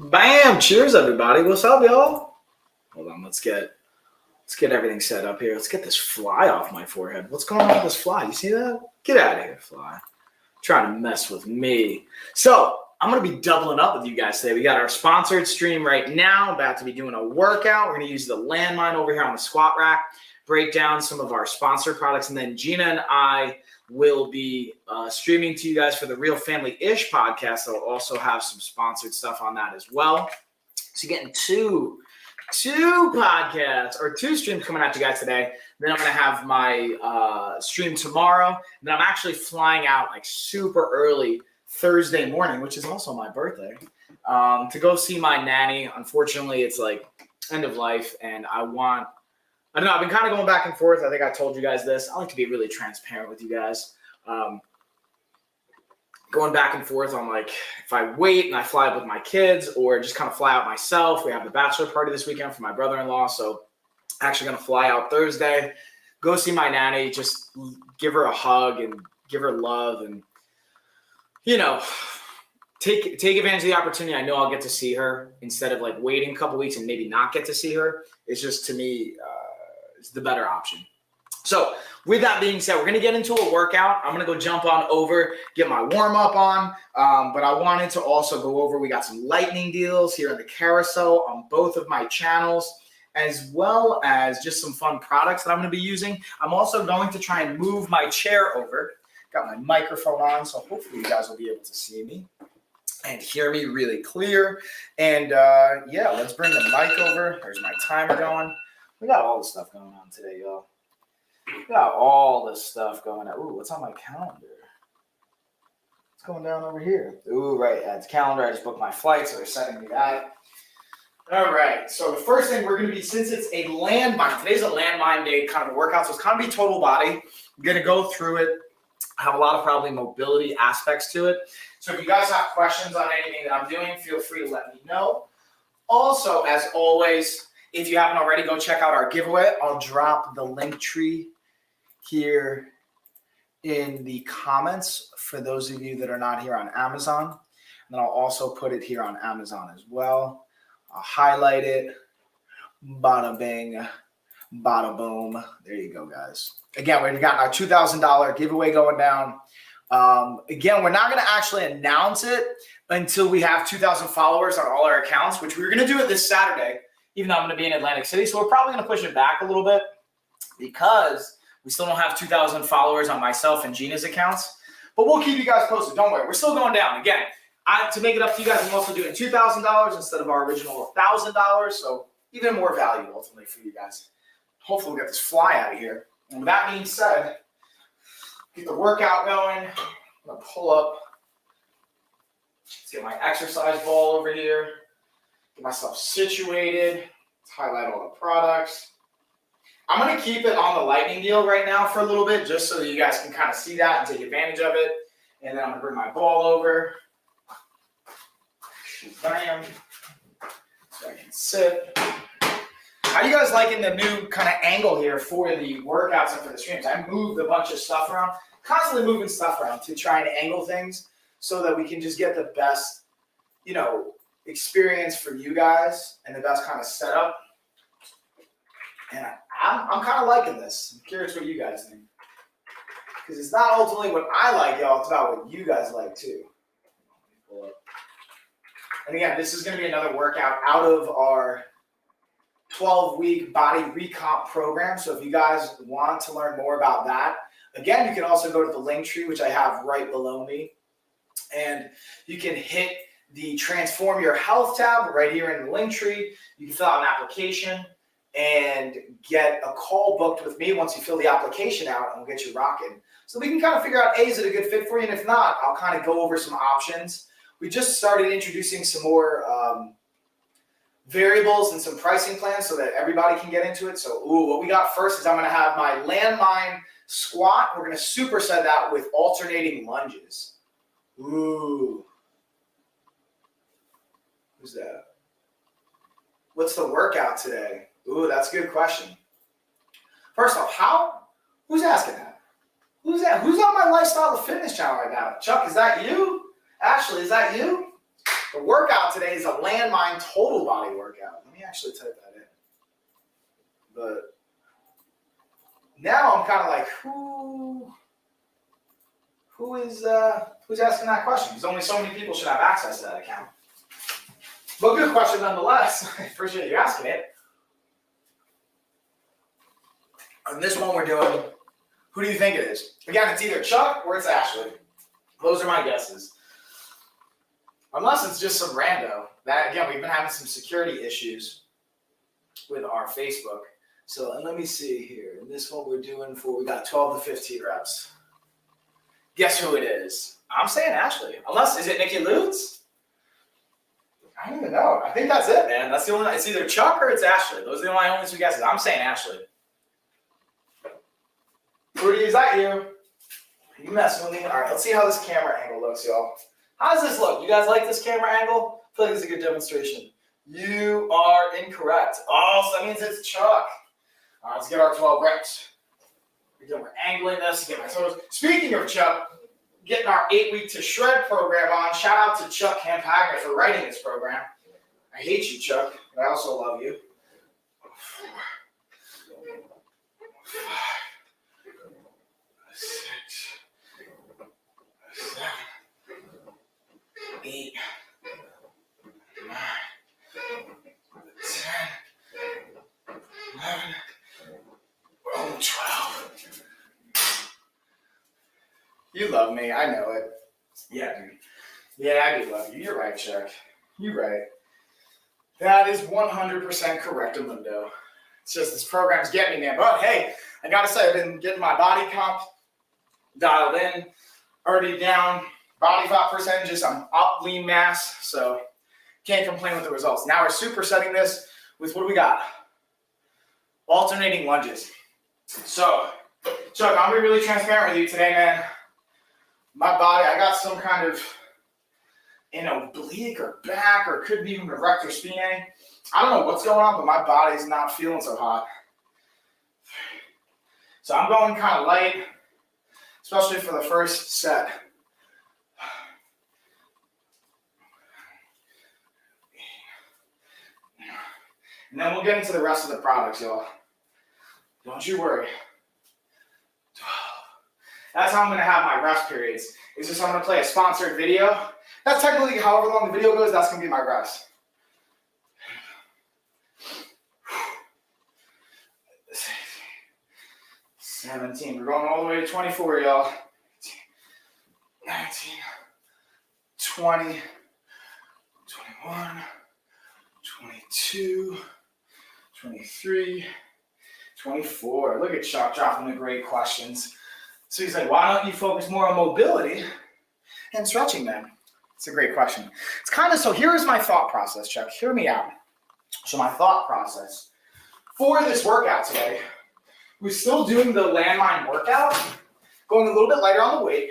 Bam! Cheers, everybody. What's up, y'all? Hold on. Let's get everything set up here. Let's get this fly off my forehead. What's going on with this fly? You see that? Get out of here, fly. Trying to mess with me. So I'm gonna be doubling up with you guys today. We got our sponsored stream right now. About to be doing a workout. We're gonna use the landmine over here on the squat rack. Break down some of our sponsored products, and then Gina and I will be streaming to you guys for the Real Family-ish podcast. I'll also have some sponsored stuff on that as well. So you're getting two podcasts or two streams coming at you guys today. Then I'm going to have my stream tomorrow. And then I'm actually flying out like super early Thursday morning, which is also my birthday, to go see my nanny. Unfortunately, it's like end of life, and I don't know. I've been kind of going back and forth. I think I told you guys this. I like to be really transparent with you guys. Going back and forth on like if I wait and I fly up with my kids or just kind of fly out myself. We have the bachelor party this weekend for my brother-in-law. So actually going to fly out Thursday, go see my nanny, just give her a hug and give her love and, you know, take advantage of the opportunity. I know I'll get to see her instead of like waiting a couple weeks and maybe not get to see her. It's just, to me, it's the better option. So with that being said, we're going to get into a workout. I'm going to go jump on over, get my warm up on. But I wanted to also go over, we got some lightning deals here in the carousel on both of my channels, as well as just some fun products that I'm going to be using. I'm also going to try and move my chair over. Got my microphone on, so hopefully you guys will be able to see me and hear me really clear. And yeah, let's bring the mic over. There's my timer going. We got all the stuff going on today, y'all. We got all this stuff going on. Ooh, what's on my calendar? What's going down over here? Ooh, right, it's calendar. I just booked my flight, so they're sending me that. All right, so the first thing we're going to be, since it's a landmine, today's a landmine day kind of a workout, so it's kind of be total body. I'm going to go through it. I have a lot of probably mobility aspects to it. So if you guys have questions on anything that I'm doing, feel free to let me know. Also, as always, if you haven't already, go check out our giveaway. I'll drop the link tree here in the comments for those of you that are not here on Amazon. And then I'll also put it here on Amazon as well. I'll highlight it. Bada bing, bada boom. There you go, guys. Again, we've got our $2,000 giveaway going down. Again, we're not going to actually announce it until we have 2,000 followers on all our accounts, which we're going to do it this Saturday, even though I'm going to be in Atlantic City. So we're probably going to push it back a little bit because we still don't have 2,000 followers on myself and Gina's accounts. But we'll keep you guys posted. Don't worry. We're still going down. Again, to make it up to you guys, I'm also doing $2,000 instead of our original $1,000. So even more value ultimately for you guys. Hopefully we'll get this fly out of here. And with that being said, get the workout going. I'm going to pull up. Let's get my exercise ball over here. Get myself situated. Let's highlight all the products. I'm going to keep it on the lightning deal right now for a little bit, just so that you guys can kind of see that and take advantage of it. And then I'm going to bring my ball over. Bam. So I can sit. How are you guys liking the new kind of angle here for the workouts and for the streams? I moved a bunch of stuff around, constantly moving stuff around to try and angle things so that we can just get the best, experience for you guys and the best kind of setup. And I'm kind of liking this. I'm curious what you guys think. Because it's not ultimately what I like, y'all. It's about what you guys like, too. And again, this is going to be another workout out of our 12-week body recomp program. So if you guys want to learn more about that, again, you can also go to the link tree, which I have right below me. And you can hit the Transform Your Health tab right here in the link tree. You can fill out an application and get a call booked with me once you fill the application out, and we'll get you rocking. So we can kind of figure out, is it a good fit for you? And if not, I'll kind of go over some options. We just started introducing some more variables and some pricing plans so that everybody can get into it. So, what we got first is I'm going to have my landmine squat. We're going to superset that with alternating lunges. Ooh. Who's that? What's the workout today? Ooh, that's a good question. First off, who's asking that? Who's on my lifestyle of fitness channel right now? Chuck, is that you? Ashley, is that you? The workout today is a landmine total body workout. Let me actually type that in. But now I'm kind of like, who's asking that question? Because only so many people should have access to that account. But good question nonetheless. I appreciate you asking it. On this one we're doing, who do you think it is? Again, it's either Chuck or it's Ashley. Those are my guesses. Unless it's just some rando. That, again, we've been having some security issues with our Facebook. So, and let me see here. In this one we're doing we got 12 to 15 reps. Guess who it is? I'm saying Ashley. Unless, is it Nikki Lutz? I don't even know. I think that's it, man. That's the only, it's either Chuck or it's Ashley. Those are the only two guesses. I'm saying Ashley. Rudy, is that you? Are you messing with me? All right, let's see how this camera angle looks, y'all. How does this look? You guys like this camera angle? I feel like it's a good demonstration. You are incorrect. Oh, so that means it's Chuck. All right, let's get our 12 reps. Again, we're angling this to get my toes. Speaking of Chuck, getting our 8-week to shred program on. Shout out to Chuck Campagna for writing this program. I hate you, Chuck, but I also love you. 4, 5, 6, 7, 8, 9, 10, 11, 12. You love me. I know it. Yeah, dude. Yeah, I do love you. You're right, Chuck. You're right. That is 100% correct, Amundo. It's just this program's getting me, man. But hey, I gotta say, I've been getting my body comp dialed in, already down. Body fat percentages, I'm up lean mass, so can't complain with the results. Now we're supersetting this with what do we got? Alternating lunges. So, Chuck, I'm gonna be really transparent with you today, man. My body, I got some kind of an oblique or back, or could be even a rector spinae. I don't know what's going on, but my body's not feeling so hot. So I'm going kind of light, especially for the first set. And then we'll get into the rest of the products, y'all. Don't you worry. That's how I'm going to have my rest periods. Is just I'm going to play a sponsored video. That's technically however long the video goes, that's going to be my rest. 17. We're going all the way to 24, y'all. 19, 20, 21, 22, 23, 24. Look at Chuck dropping the great questions. So he's like, why don't you focus more on mobility and stretching then? It's a great question. It's kind of, so here's my thought process, Chuck. Hear me out. So my thought process for this workout today, we're still doing the landmine workout, going a little bit lighter on the weight,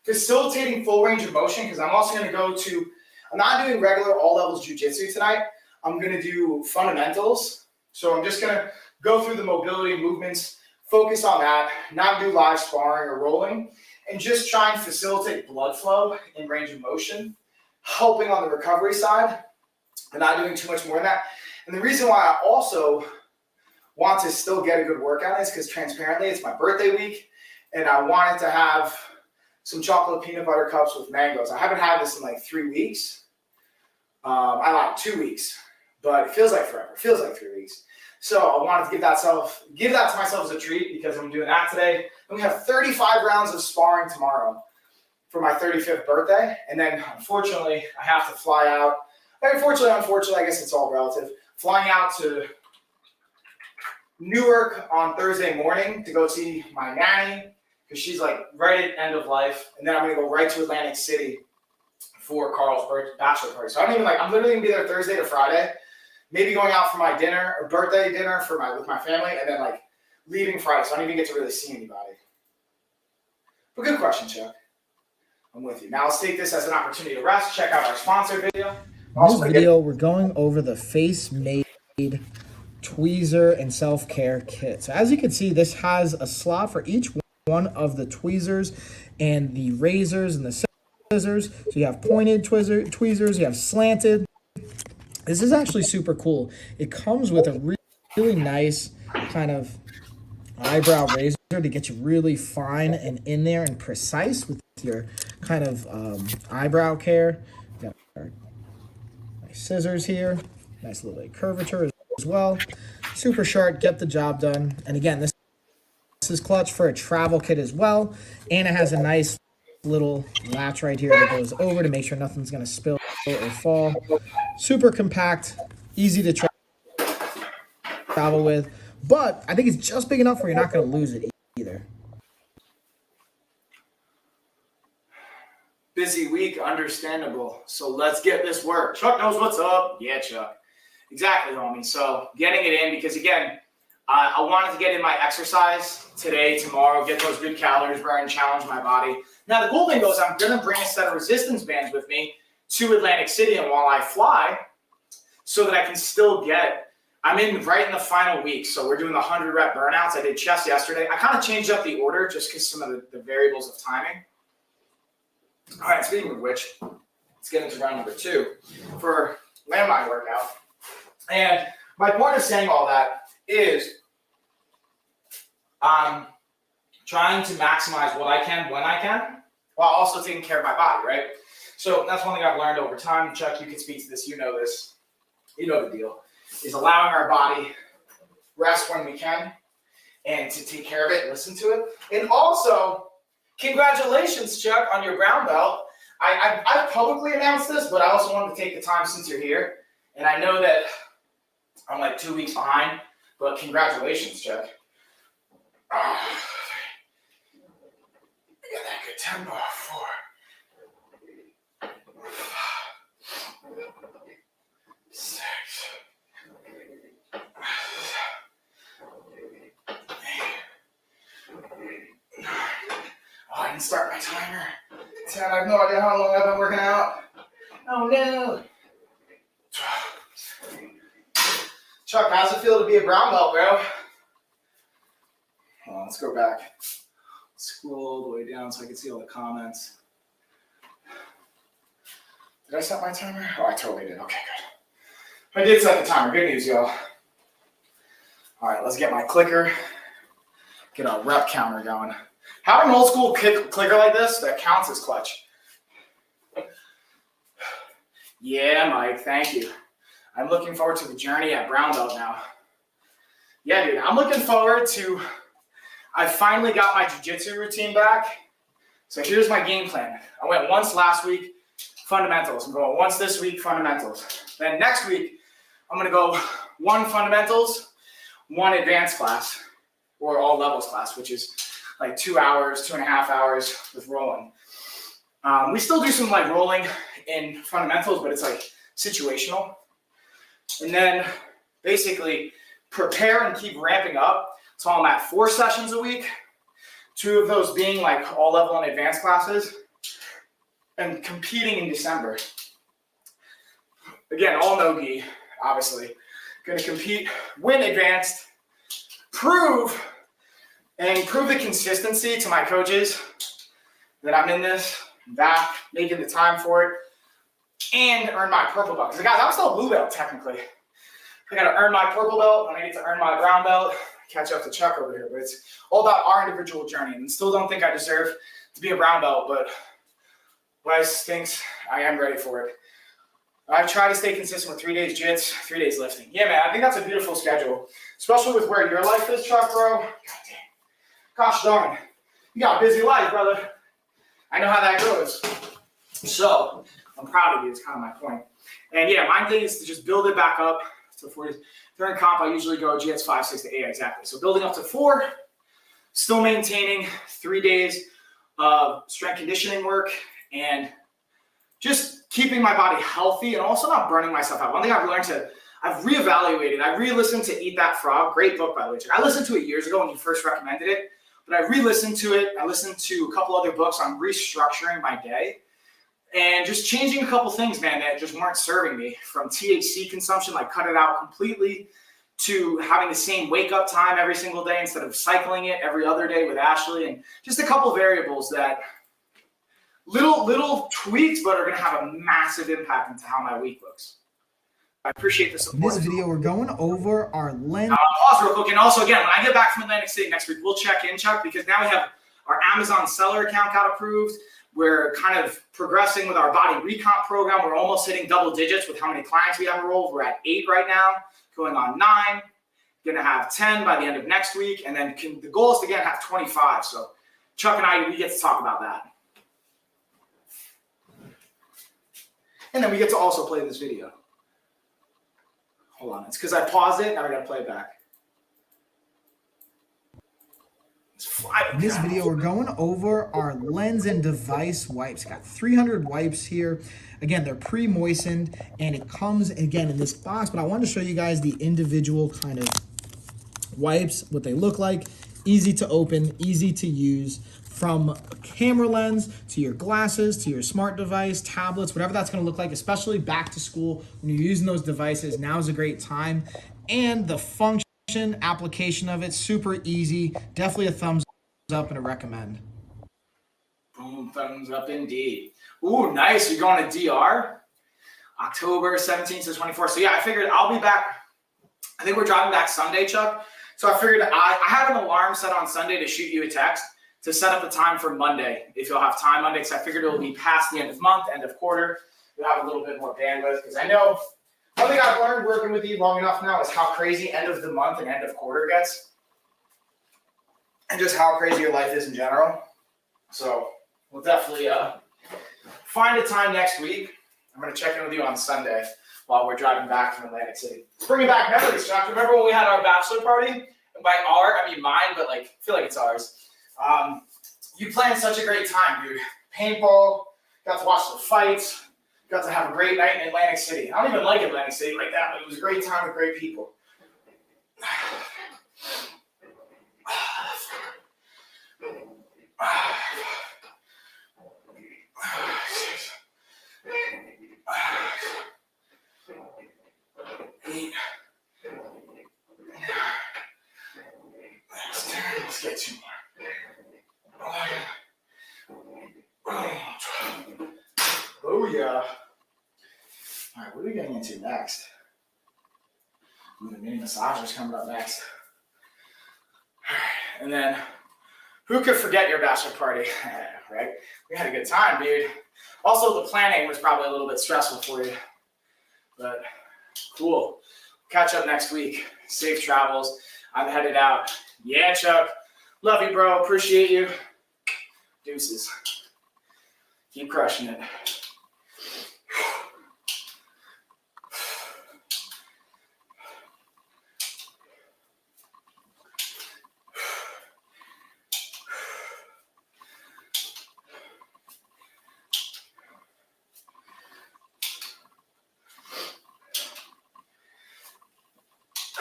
facilitating full range of motion, because I'm also going to go to, I'm not doing regular all levels jiu-jitsu tonight. I'm going to do fundamentals. So I'm just going to go through the mobility movements, focus on that, not do live sparring or rolling, and just try and facilitate blood flow in range of motion, helping on the recovery side, and not doing too much more than that. And the reason why I also want to still get a good workout is because transparently, it's my birthday week, and I wanted to have some chocolate peanut butter cups with mangoes. I haven't had this in like 3 weeks. I like 2 weeks, but it feels like forever. It feels like 3 weeks. So I wanted to give that to myself as a treat because I'm doing that today. And we have 35 rounds of sparring tomorrow for my 35th birthday. And then unfortunately, I have to fly out. Unfortunately, I guess it's all relative. Flying out to Newark on Thursday morning to go see my nanny because she's like right at end of life. And then I'm going to go right to Atlantic City for Carl's bachelor party. So I'm literally going to be there Thursday to Friday. Maybe going out for my dinner or birthday dinner with my family, and then like leaving Friday, so I don't even get to really see anybody. But good question, Chuck. I'm with you. Now let's take this as an opportunity to rest. Check out our sponsor video. In this video, we're going over the face-made tweezer and self-care kit. So as you can see, this has a slot for each one of the tweezers and the razors and the scissors. So you have pointed tweezers, you have slanted. This is actually super cool. It comes with a really nice kind of eyebrow razor to get you really fine and in there and precise with your kind of eyebrow care. Got our nice scissors here, nice little curvature as well. Super sharp, get the job done. And again, this is clutch for a travel kit as well, and it has a nice little latch right here that goes over to make sure nothing's going to spill or fall. Super compact, easy to travel with, but I think it's just big enough where you're not going to lose it either. Busy week, understandable. So let's get this work. Chuck knows what's up. Yeah, Chuck. Exactly, homie. So getting it in because, again, I wanted to get in my exercise today, tomorrow, get those good calories burned, challenge my body. Now, the cool thing is I'm going to bring a set of resistance bands with me to Atlantic City and while I fly so that I can still get – I'm right in the final week. So we're doing the 100 rep burnouts. I did chest yesterday. I kind of changed up the order just because some of the variables of timing. All right, speaking of which, let's get into round number 2 for landmine workout. And my point of saying all that is I'm trying to maximize what I can when I can while also taking care of my body, right? So that's one thing I've learned over time. Chuck, you can speak to this. You know this. You know the deal. Is allowing our body rest when we can and to take care of it and listen to it. And also, congratulations, Chuck, on your brown belt. I've publicly announced this, but I also wanted to take the time since you're here. And I know that I'm like 2 weeks behind, but congratulations, Chuck. I got that good tempo. 4, 5, 6. Oh, I didn't start my timer. Dad, I have no idea how long I've been working out. Oh no. Chuck, how's it feel to be a brown belt, bro? Hold on, let's go back. Scroll all the way down so I can see all the comments. Did I set my timer? Oh, I totally did. Okay, good. I did set the timer. Good news, y'all. All right, let's get my clicker. Get our rep counter going. Having an old school clicker like this that counts as clutch. Yeah, Mike, thank you. I'm looking forward to the journey at brown belt now. Yeah, dude, I'm looking forward to, I finally got my jiu-jitsu routine back. So here's my game plan. I went once last week, fundamentals. I'm going once this week, fundamentals. Then next week, I'm going to go 1 fundamentals, 1 advanced class, or all levels class, which is like 2 hours, 2.5 hours with rolling. We still do some like rolling in fundamentals, but it's like situational. And then basically prepare and keep ramping up. So I'm at 4 sessions a week, 2 of those being like all level and advanced classes, and competing in December. Again, all no-gi, obviously. Going to compete, win advanced, prove the consistency to my coaches that I'm in this, back, making the time for it, and earn my purple belt. Because guys, I'm still a blue belt technically. I got to earn my purple belt, and I get to earn my brown belt, catch up to Chuck over here. But it's all about our individual journey. And still don't think I deserve to be a brown belt, but Wes thinks I am ready for it. I try to stay consistent with 3 days jits, 3 days lifting. Yeah, man, I think that's a beautiful schedule, especially with where your life is, Chuck, bro. God damn. Gosh darn, you got a busy life, brother. I know how that goes. So I'm proud of you. It's kind of my point. And yeah, my thing is to just build it back up to 40. During comp, I usually go jits 5, 6 to 8 exactly. So building up to 4, still maintaining 3 days of strength conditioning work and just keeping my body healthy and also not burning myself out. One thing I've learned I've reevaluated. I re-listened to Eat That Frog. Great book, by the way. I listened to it years ago when you first recommended it, but I re-listened to it. I listened to a couple other books on restructuring my day and just changing a couple things, man, that just weren't serving me. From THC consumption, like cut it out completely, to having the same wake-up time every single day instead of cycling it every other day with Ashley, and just a couple variables that little tweaks, but are going to have a massive impact into how my week looks. I appreciate the support. In this video, we're going over our lens. Pause real quick. And also, again, when I get back from Atlantic City next week, we'll check in, Chuck, because now we have our Amazon seller account got approved. We're kind of progressing with our body recomp program. We're almost hitting double digits with how many clients we have enrolled. We're at 8 right now, going on 9. Going to have 10 by the end of next week. And then the goal is to, again, have 25. So Chuck and I, we get to talk about that. And then we get to also play this video. Hold on, it's because I paused it, now we gotta play it back. In this video, we're going over our lens and device wipes. Got 300 wipes here. Again, they're pre-moistened, and it comes, again, in this box, but I wanted to show you guys the individual kind of wipes, what they look like. Easy to open, easy to use. From a camera lens to your glasses, to your smart device, tablets, whatever that's gonna look like, especially back to school, when you're using those devices, now is a great time. And the function, application of it, super easy. Definitely a thumbs up and a recommend. Boom, thumbs up indeed. Ooh, nice, you're going to DR? October 17th to 24th. So yeah, I figured I'll be back. I think we're driving back Sunday, Chuck. So I figured I have an alarm set on Sunday to shoot you a text to set up the time for Monday, if you'll have time Monday, because I figured it'll be past the end of month, end of quarter. You'll have a little bit more bandwidth, because I know one thing I've learned working with you long enough now is how crazy end of the month and end of quarter gets, and just how crazy your life is in general. So we'll definitely find a time next week. I'm going to check in with you on Sunday while we're driving back from Atlantic City. It's bringing back memories, Chuck. Remember when we had our bachelor party? And by our, I mean mine, but like, I feel like it's ours. You planned such a great time, dude. Paintball, got to watch the fights, got to have a great night in Atlantic City. I don't even like Atlantic City like that, but it was a great time with great people. Let's get 2 more. Oh yeah. All right, what are we getting into next? Ooh, the mini massager's coming up next. All right, and then who could forget your bachelor party, right? We had a good time, dude. Also, the planning was probably a little bit stressful for you, but cool. Catch up next week. Safe travels. I'm headed out. Yeah, Chuck. Love you, bro. Appreciate you. Deuces. Keep crushing it.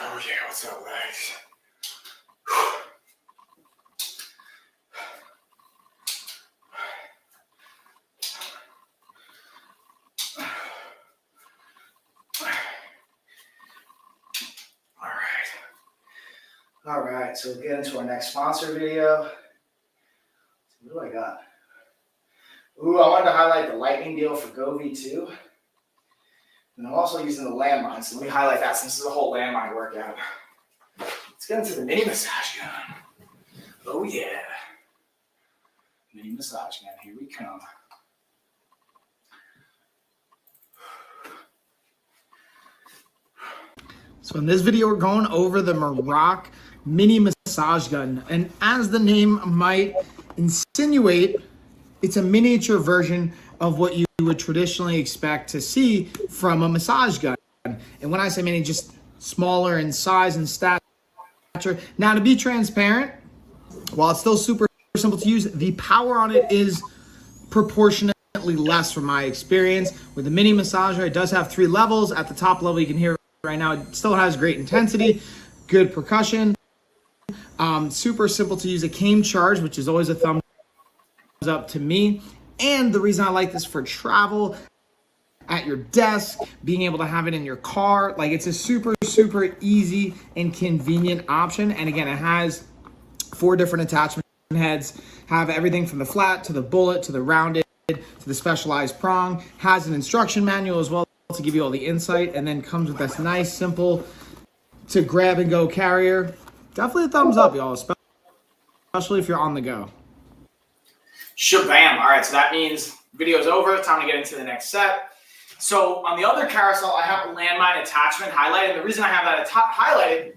Oh yeah, what's up, legs? All right, so we'll get into our next sponsor video. What do I got? Ooh, I wanted to highlight the lightning deal for GoV2. And I'm also using the landmine, so let me highlight that since this is a whole landmine workout. Let's get into the mini massage gun. Oh yeah. Mini massage gun, here we come. So in this video, we're going over the Meroc mini massage gun. And as the name might insinuate, it's a miniature version of what you would traditionally expect to see from a massage gun. And when I say mini, just smaller in size and stature. Now, to be transparent, while it's still super simple to use, the power on it is proportionately less from my experience. With the mini massager, it does have 3 levels. At the top level, you can hear right now, it still has great intensity, good percussion, super simple to use. It came charged, which is always a thumbs up to me. And the reason I like this for travel, at your desk, being able to have it in your car, like it's a super, super easy and convenient option. And again, it has 4 different attachment heads, have everything from the flat to the bullet to the rounded. to the specialized prong, has an instruction manual as well to give you all the insight, and then comes with this nice, simple to grab and go carrier. Definitely a thumbs up, y'all, especially if you're on the go. Shabam. All right, so that means video's over. Time to get into the next set. So on the other carousel, I have a landmine attachment highlighted. The reason I have that highlighted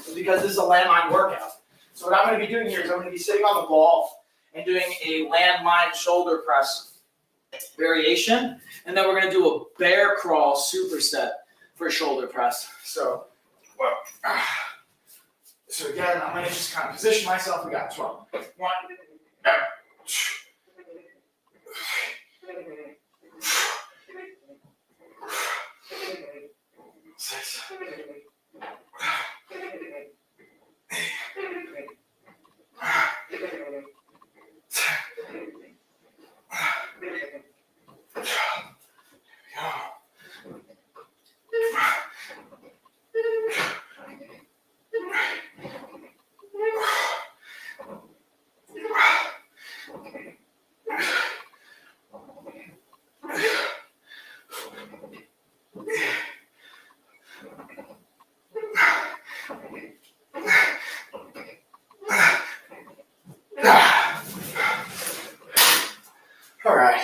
is because this is a landmine workout. So what I'm going to be doing here is I'm going to be sitting on the ball and doing a landmine shoulder press variation. And then we're going to do a bear crawl superset for a shoulder press. So again, I'm going to just kind of position myself. We got 12. 1, 2, 6. All right.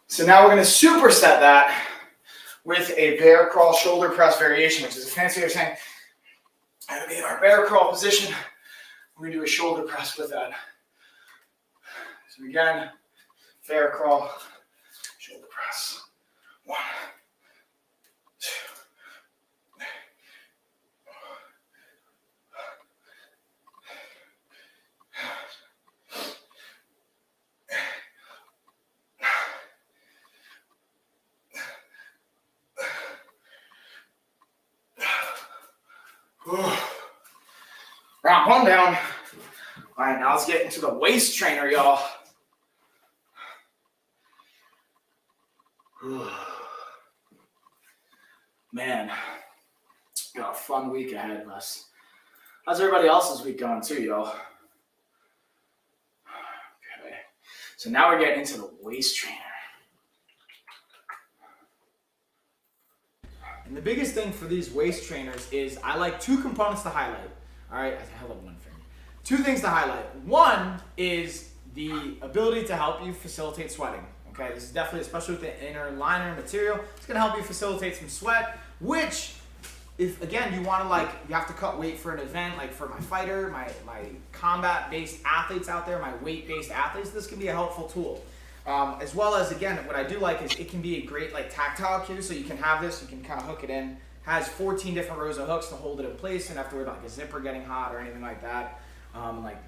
So now we're going to superset that with a bear crawl shoulder press variation, which is a fancy way of saying I'm going to be in our bear crawl position. We're going to do a shoulder press with that. So again, bear crawl, shoulder press. 1, 2. Round 1 down. All right, now let's get into the waist trainer, y'all. Man, got a fun week ahead of us. How's everybody else's week going too, y'all? Okay, so now we're getting into the waist trainer. And the biggest thing for these waist trainers is I like 2 components to highlight. All right, I held up 1 finger. 2 things to highlight. One is the ability to help you facilitate sweating. Okay, this is definitely, especially with the inner liner material, it's gonna help you facilitate some sweat, which, if again, you wanna you have to cut weight for an event, like for my fighter, my combat-based athletes out there, my weight-based athletes, this can be a helpful tool. As well as, again, what I do like is it can be a great tactile cue, so you can have this, you can kind of hook it in. Has 14 different rows of hooks to hold it in place, and have to worry about a zipper getting hot or anything like that.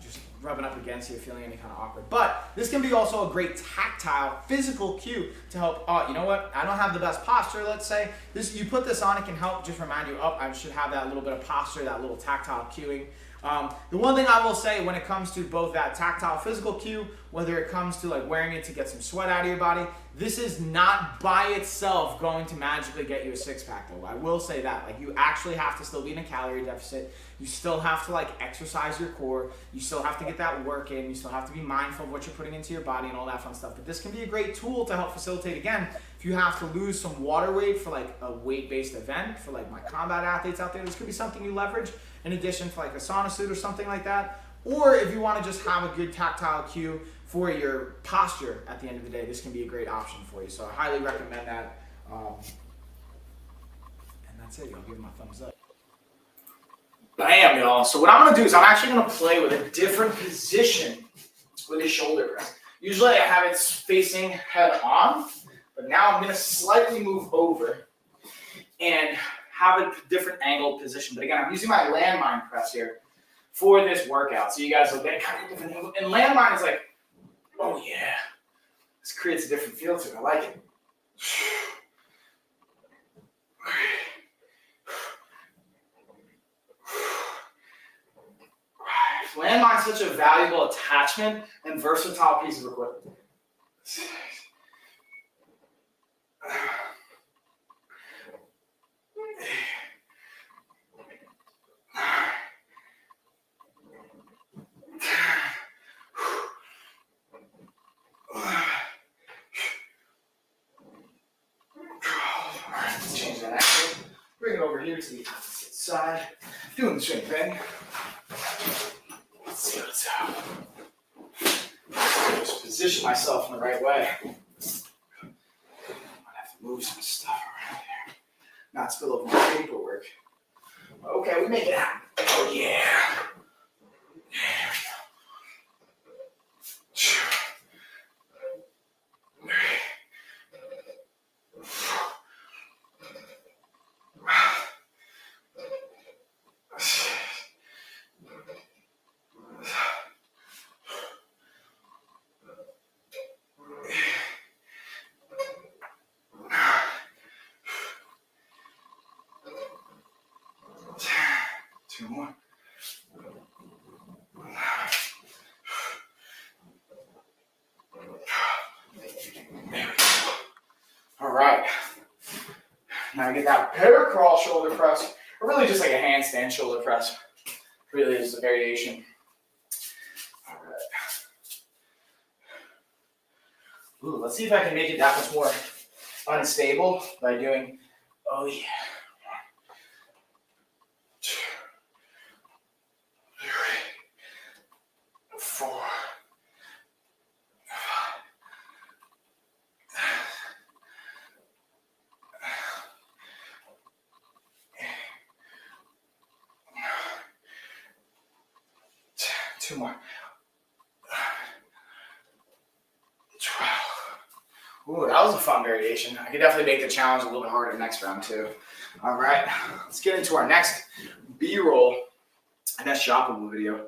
Just rubbing up against you, feeling any kind of awkward. But this can be also a great tactile, physical cue to help. You know what? I don't have the best posture. Let's say this. You put this on, it can help just remind you. I should have that little bit of posture, that little tactile cueing. The one thing I will say when it comes to both that tactile physical cue, whether it comes to wearing it to get some sweat out of your body, this is not by itself going to magically get you a 6-pack though. I will say that. You actually have to still be in a calorie deficit. You still have to exercise your core. You still have to get that work in. You still have to be mindful of what you're putting into your body and all that fun stuff. But this can be a great tool to help facilitate, again, if you have to lose some water weight for a weight-based event, for my combat athletes out there, this could be something you leverage in addition to a sauna suit or something like that. Or if you want to just have a good tactile cue for your posture at the end of the day, this can be a great option for you. So I highly recommend that. And that's it. I'll give it my thumbs up. Bam, y'all. So what I'm going to do is I'm actually going to play with a different position with his shoulder press. Usually I have it facing head on, but now I'm going to slightly move over and have a different angled position. But again, I'm using my landmine press here for this workout. So you guys will get kind of different angle. And landmine is oh yeah, this creates a different feel to it. I like it. Landmine is such a valuable attachment and versatile piece of equipment. over here to the opposite side. Doing the same thing. Let's see what's up. Just position myself in the right way. I might have to move some stuff around here. Not spill over my paperwork. Okay, we make it happen. Oh yeah. Two more. There we go. All right. Now I get that bear crawl shoulder press, or really just like a handstand shoulder press. Really is a variation. All right. Ooh, let's see if I can make it that much more unstable by doing, oh yeah. 4. Two more. 12. Ooh, that was a fun variation. I could definitely make the challenge a little bit harder next round too. All right, let's get into our next B-roll and that's shoppable video.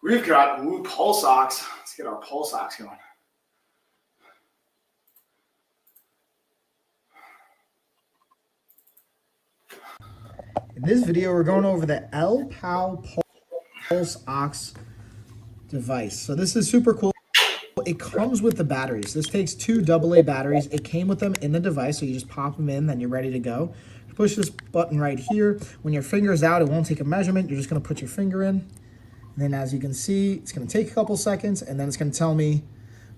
We've got pulse ox. Let's get our pulse ox going. In this video, we're going over the YALL Pulse Ox device. So this is super cool. It comes with the batteries. This takes 2 AA batteries. It came with them in the device, so you just pop them in, then you're ready to go. You push this button right here. When your finger's out, it won't take a measurement. You're just gonna put your finger in. And then as you can see, it's gonna take a couple seconds, and then it's gonna tell me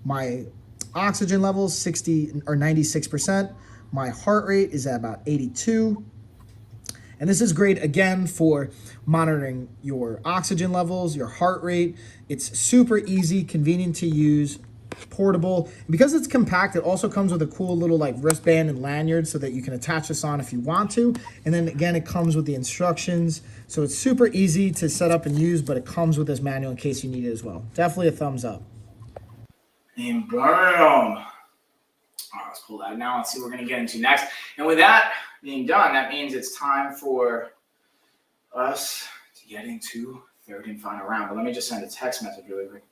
my oxygen levels, 60 or 96%. My heart rate is at about 82. And this is great, again, for monitoring your oxygen levels, your heart rate. It's super easy, convenient to use, portable. And because it's compact, it also comes with a cool little like wristband and lanyard so that you can attach this on if you want to. And then again, it comes with the instructions. So it's super easy to set up and use, but it comes with this manual in case you need it as well. Definitely a thumbs up. And boom. All right, let's pull that now. Let's see what we're going to get into next. And with that being done, that means it's time for us to get into third and final round. But let me just send a text message really quick.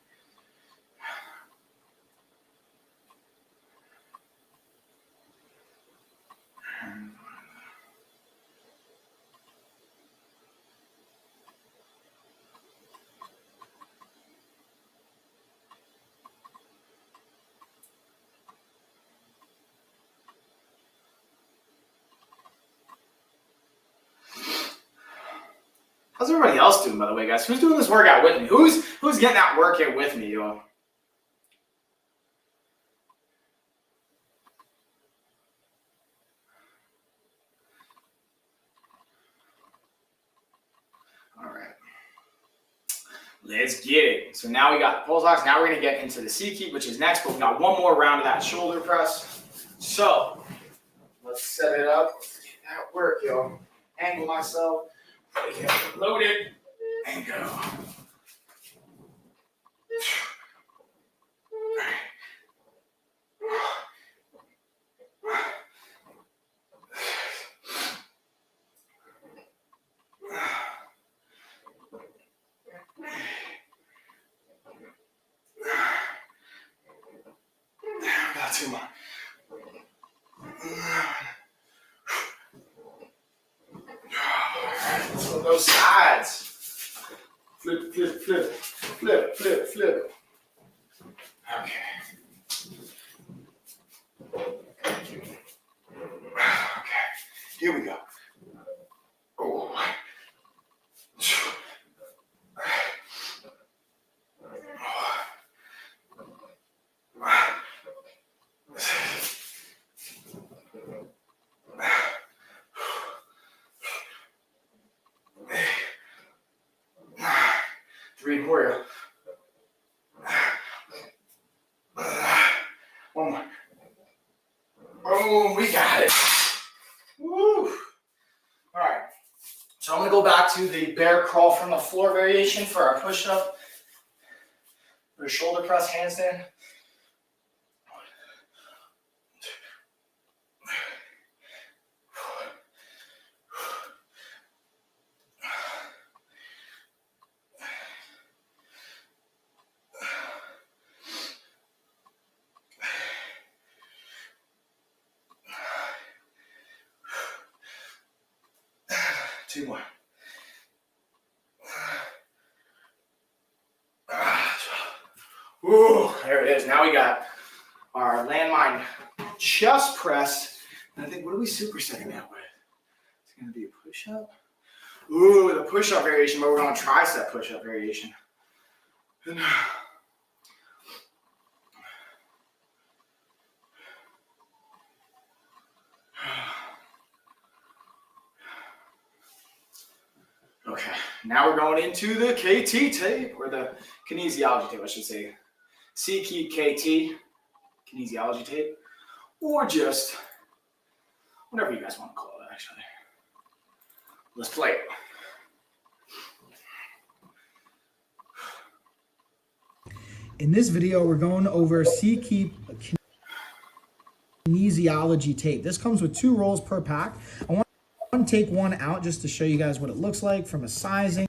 How's everybody else doing, by the way, guys? Who's doing this workout with me? Who's getting that workout with me, y'all? All right. Let's get it. So now we got the pulse ox. Now we're going to get into the C keep, which is next, but we got one more round of that shoulder press. So let's set it up. Let's get that work, yo. Angle myself. Load it and go. Got 2 more. Let's go those sides. Flip, flip, flip, flip, flip, flip. Okay. Okay. Here we go. Oh. 3 for you. One more. Oh, we got it. Woo. All right. So I'm going to go back to the bear crawl from the floor variation for our push-up. Or shoulder press handstand. 2 more. Ooh, there it is. Now we got our landmine chest press. And I think, what are we supersetting that with? It's going to be a push-up. Ooh, the push-up variation, but we're going tricep push-up variation. Okay, now we're going into the KT tape, or the kinesiology tape, I should say. CKT, kinesiology tape, or just whatever you guys want to call it, actually. Let's play it. In this video, we're going over CKT kinesiology tape. This comes with 2 rolls per pack. I want to take one out just to show you guys what it looks like from a sizing,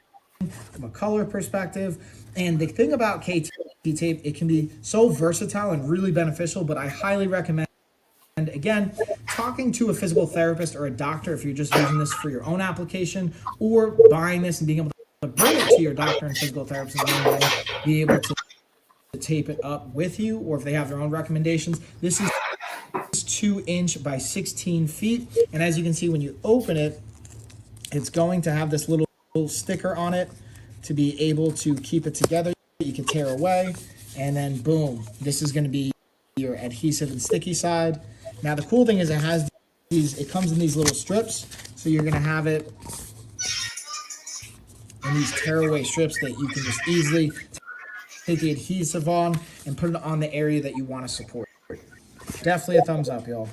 from a color perspective. And the thing about KT tape, it can be so versatile and really beneficial, but I highly recommend, again, talking to a physical therapist or a doctor if you're just using this for your own application, or buying this and being able to bring it to your doctor and physical therapist and then be able to tape it up with you, or if they have their own recommendations. This is 2 inch by 16 feet. And as you can see, when you open it, it's going to have this little sticker on it to be able to keep it together. You can tear away, and then boom, this is going to be your adhesive and sticky side. Now the cool thing is it has these, it comes in these little strips, so you're going to have it in these tearaway strips that you can just easily take the adhesive on and put it on the area that you want to support. Definitely a thumbs up, y'all.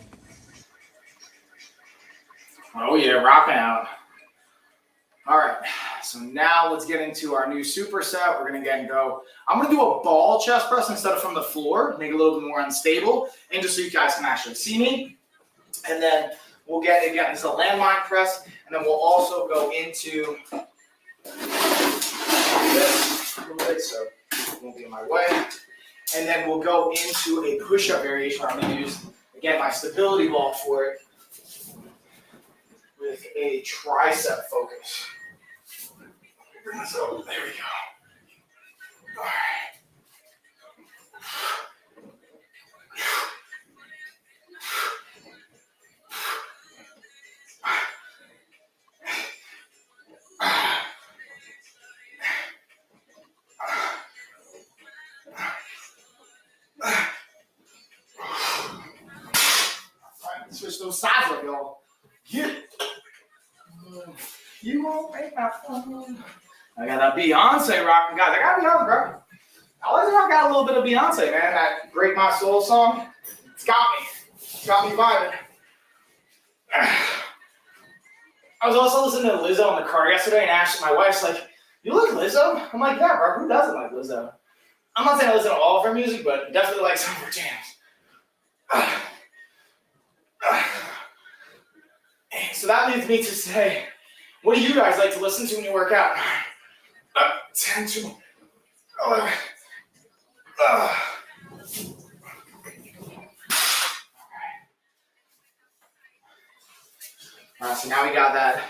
Oh yeah, rocking out. All right, so now let's get into our new superset. We're gonna again go, I'm gonna do a ball chest press instead of from the floor, make it a little bit more unstable, and just so you guys can actually see me. And then we'll get, again, this is a landmine press, and then we'll also go into this a little bit, so it won't be in my way. And then we'll go into a push-up variation. I'm gonna use, again, my stability ball for it with a tricep focus. Bring this over. There we go. All right. Switch those sides up, y'all. Get it. You won't make my fun. I got that Beyonce rocking, guys. I gotta be honest, bro. I always got a little bit of Beyonce, man. That Break My Soul song, it's got me. It's got me vibing. I was also listening to Lizzo in the car yesterday, and Ashley, my wife's like, "You like Lizzo?" I'm like, "Yeah, bro. Who doesn't like Lizzo?" I'm not saying I listen to all of her music, but definitely like some of her jams. So that leads me to say, what do you guys like to listen to when you work out? 10 to 11. All right, so now we got that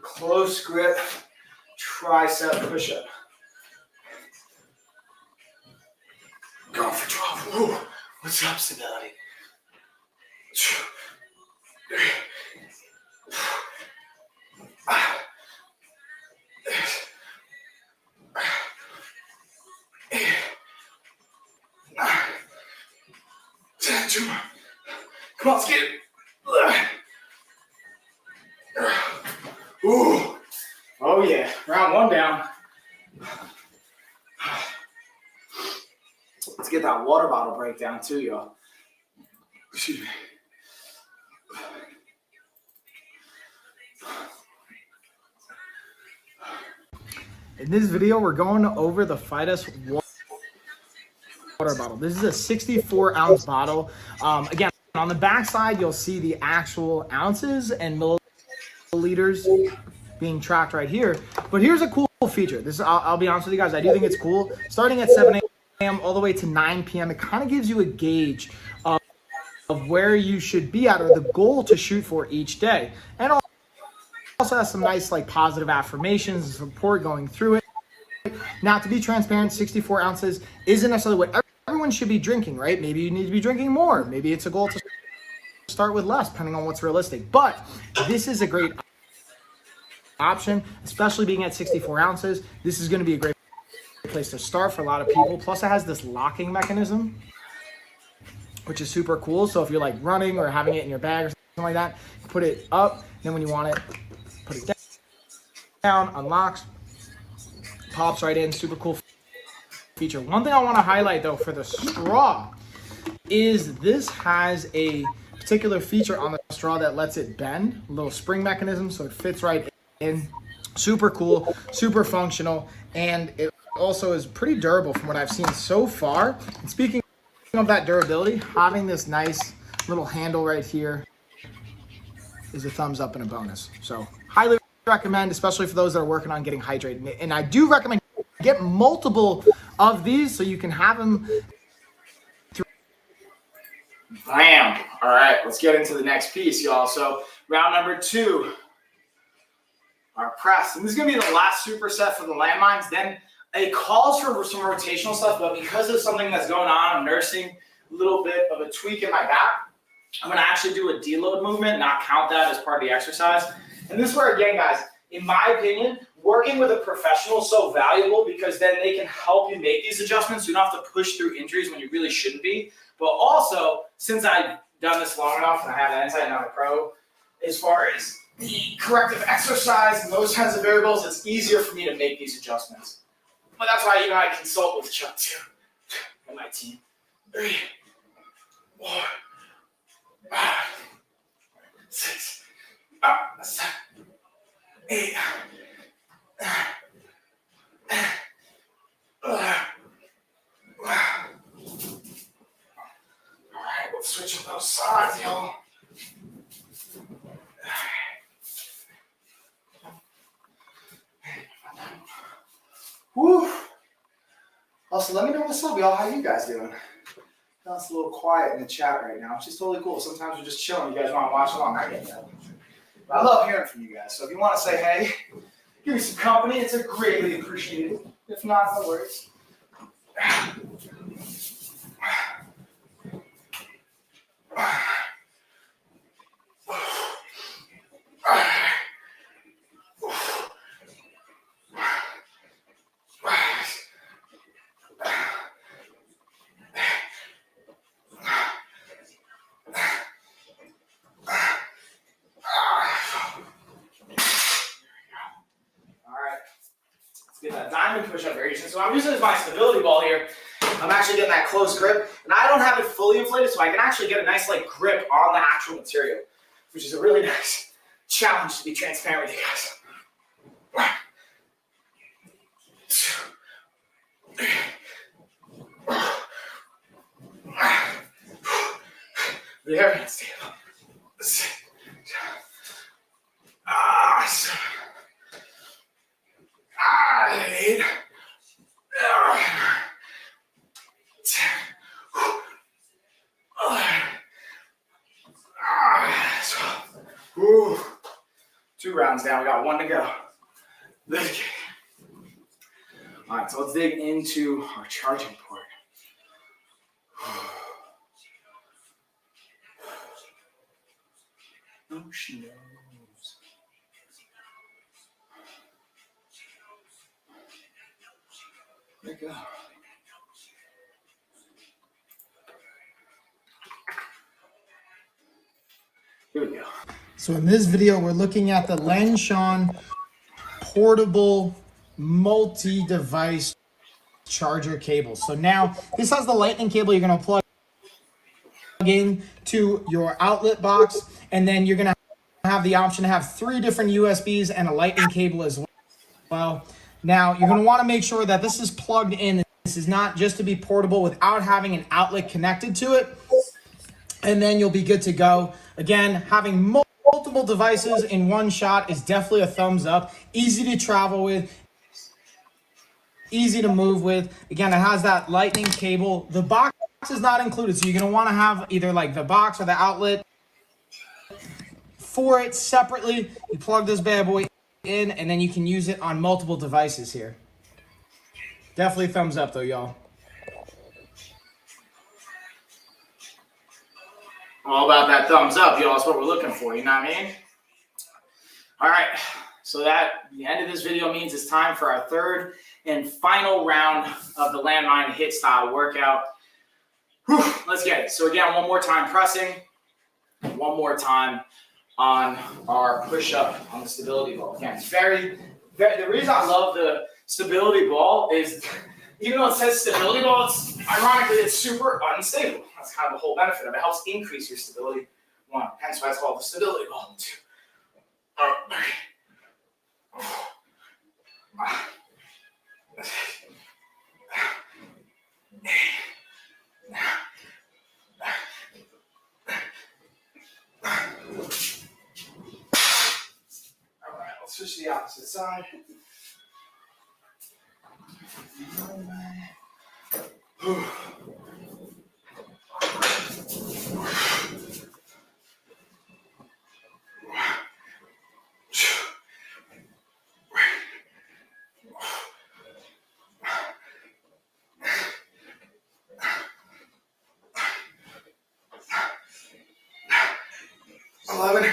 close grip tricep push-up. Going for 12. Ooh, what's up, stability? 2, 3. 10, 2 more. Come on, let's get it. Ooh. Oh yeah, round 1 down. Let's get that water bottle breakdown too, y'all. Excuse me. In this video, we're going over the Fidus water bottle. This is a 64-ounce bottle. Again, on the back side, you'll see the actual ounces and milliliters being tracked right here. But here's a cool feature. This, I'll be honest with you guys, I do think it's cool. Starting at 7 a.m. all the way to 9 p.m., it kind of gives you a gauge of where you should be at, or the goal to shoot for each day. And also has some nice like positive affirmations and support going through it. Now, to be transparent, 64 ounces isn't necessarily what everyone should be drinking, right? Maybe you need to be drinking more. Maybe it's a goal to start with less, depending on what's realistic. But this is a great option, especially being at 64 ounces. This is going to be a great place to start for a lot of people. Plus, it has this locking mechanism, which is super cool. So if you're like running or having it in your bag or something like that, put it up. Then when you want it, put it down, unlocks, pops right in. Super cool feature. One thing I want to highlight though for the straw is this has a particular feature on the straw that lets it bend, a little spring mechanism, so it fits right in. Super cool, super functional, and it also is pretty durable from what I've seen so far. And speaking of that durability, having this nice little handle right here is a thumbs up and a bonus. So highly recommend, especially for those that are working on getting hydrated. And I do recommend get multiple of these so you can have them. Bam. All right, let's get into the next piece, y'all. So round number 2, our press. And this is going to be the last superset for the landmines. Then it calls for some rotational stuff, but because of something that's going on, I'm nursing a little bit of a tweak in my back. I'm going to actually do a deload movement, not count that as part of the exercise. And this is where, again, guys, in my opinion, working with a professional is so valuable because then they can help you make these adjustments. So you don't have to push through injuries when you really shouldn't be. But also, since I've done this long enough and I have an insight and I'm a pro, as far as the corrective exercise and those kinds of variables, it's easier for me to make these adjustments. But that's why, I consult with Chuck too and my team. 3, 4, 5, 6, 7, 8. All right, let's switch to those sides, y'all. Woo. Also, let me know what's up, y'all. How you guys doing? It's a little quiet in the chat right now, which is totally cool. Sometimes we're just chilling. You guys want to watch along? I get that. But I love hearing from you guys. So if you want to say hey, give me some company. It's greatly appreciated. If not, no worries. Get that diamond push-up variation. So I'm using this as my stability ball here. I'm actually getting that close grip, and I don't have it fully inflated, so I can actually get a nice grip on the actual material, which is a really nice challenge to be transparent with you guys. 1, 2, 3. There, let's stand up. 6, 7, 8. 10. Ooh. 2 rounds down. We got 1 to go. Let's get it. All right, so let's dig into our charging port. Oh, she knows. There you go. Here we go. So in this video, we're looking at the Lenshan portable multi-device charger cable. So now this has the lightning cable you're going to plug in to your outlet box, and then you're going to have the option to have 3 different USBs and a lightning cable as well. Now you're going to want to make sure that this is plugged in. This is not just to be portable without having an outlet connected to it, and then you'll be good to go. Again, having multiple devices in one shot is definitely a thumbs up. Easy to travel with, easy to move with. Again, it has that lightning cable. The box is not included, so you're going to want to have either like the box or the outlet for it separately. You plug this bad boy in, and then you can use it on multiple devices here. Definitely thumbs up though, y'all. All about that thumbs up, y'all. That's what we're looking for, you know what I mean? All right, so that the end of this video means it's time for our third and final round of the landmine hit style workout. Whew, let's get it. So again, one more time pressing, one more time on our push-up on the stability ball. Again, it's very, the reason I love the stability ball is, even though it says stability ball, ironically, it's super unstable. That's kind of the whole benefit of it. It helps increase your stability. 1, hence why it's called the stability ball. 2, 3. All right, let's switch to the opposite side.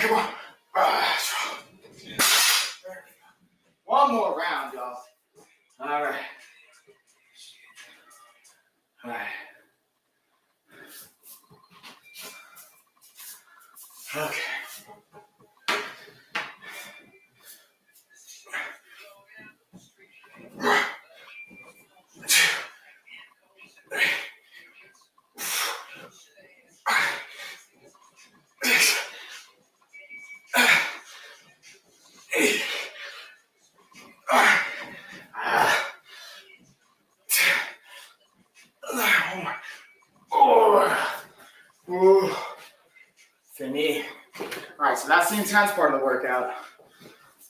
Come on. One more round, y'all. All right. All right. Okay. Fini. All right, so that's the intense part of the workout.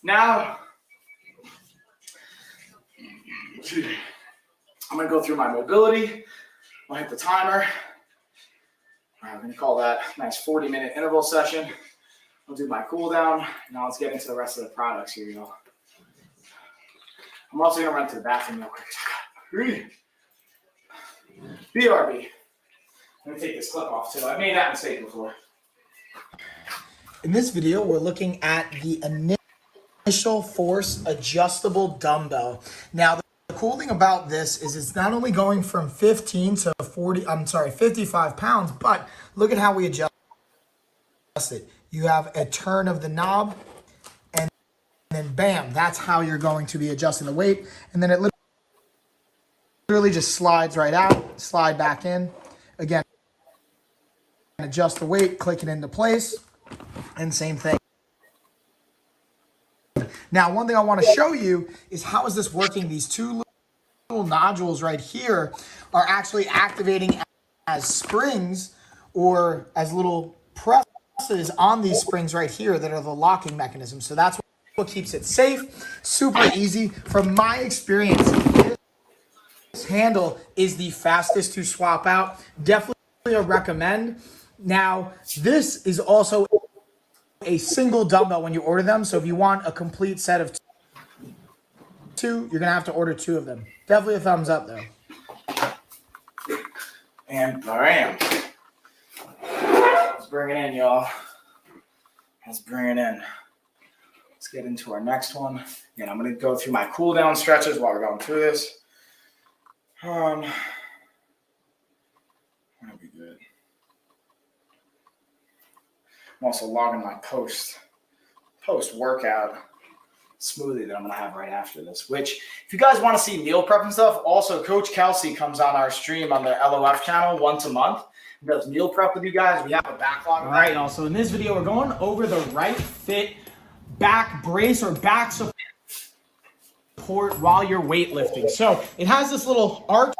Now, I'm going to go through my mobility. I'll hit the timer. All right, we're going to call that a nice 40-minute interval session. I'll do my cool down. Now let's get into the rest of the products here, y'all. I'm also going to run to the bathroom real quick. BRB. I'm going to take this clip off too. I've made that mistake before. In this video, we're looking at the initial force adjustable dumbbell. Now, the cool thing about this is it's not only going from 55 pounds, but look at how we adjust it. You have a turn of the knob, and then bam, that's how you're going to be adjusting the weight. And then it literally just slides right out, slide back in. Again, adjust the weight, click it into place, and same thing. Now, one thing I want to show you is how is this working. These 2 little nodules right here are actually activating as springs or as little presses on these springs right here that are the locking mechanism. So that's what keeps it safe, super easy. From my experience, this handle is the fastest to swap out. Definitely a recommend. Now, this is also a single dumbbell when you order them. So if you want a complete set of 2, you're going to have to order 2 of them. Definitely a thumbs up, though. And bam. Let's bring it in, y'all. Let's bring it in. Let's get into our next one. Again, I'm going to go through my cool down stretches while we're going through this. That'll be good. I'm also logging my post workout smoothie that I'm gonna have right after this. Which, if you guys want to see meal prep and stuff, also Coach Kelsey comes on our stream on the LOF channel once a month. He does meal prep with you guys. We have a backlog. All right, y'all. So in this video, we're going over the Right Fit back brace or back support while you're weightlifting. So it has this little arch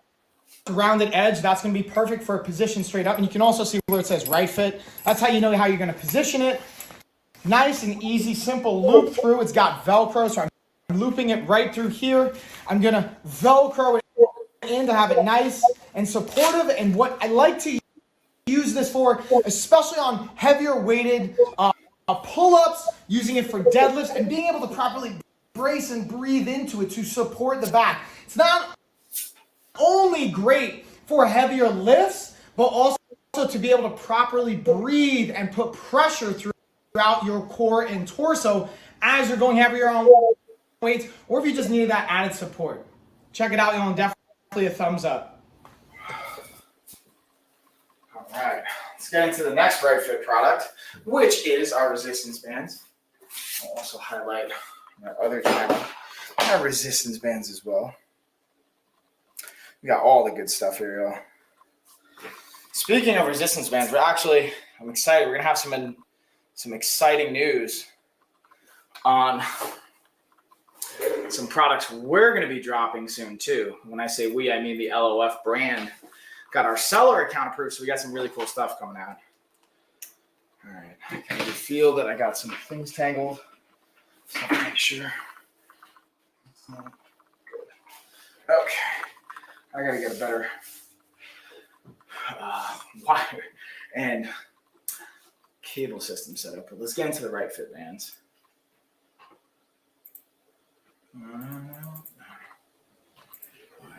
rounded edge. That's going to be perfect for a position straight up. And you can also see where it says Right Fit. That's how you know how you're going to position it. Nice and easy, simple loop through. It's got Velcro, so I'm looping it right through here. I'm going to Velcro it in to have it nice and supportive. And what I like to use this for, especially on heavier weighted pull-ups, using it for deadlifts, and being able to properly brace and breathe into it to support the back. It's not only great for heavier lifts, but also to be able to properly breathe and put pressure throughout your core and torso as you're going heavier on weights, or if you just needed that added support. Check it out, y'all, and definitely a thumbs up. All right, let's get into the next Right Fit product, which is our resistance bands. I'll also highlight our other channel, our resistance bands as well. We got all the good stuff here, y'all. Speaking of resistance bands, I'm excited. We're gonna have some exciting news on some products we're gonna be dropping soon too. When I say we, I mean the LOF brand. Got our seller account approved, so we got some really cool stuff coming out. All right, I can really feel that I got some things tangled. So make sure. Okay. I gotta get a better wire and cable system set up, but let's get into the Right Fit bands. Why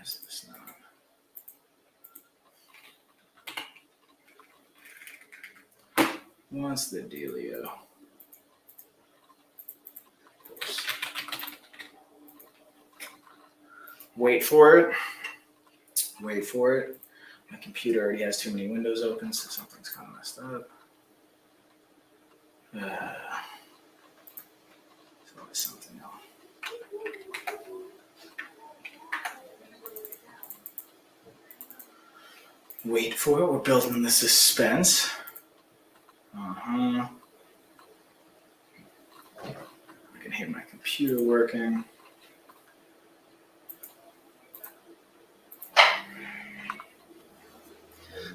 is this not? What's the dealio? Wait for it. Wait for it. My computer already has too many windows open, so something's kind of messed up. It's always something else. Wait for it. We're building the suspense. I can hear my computer working.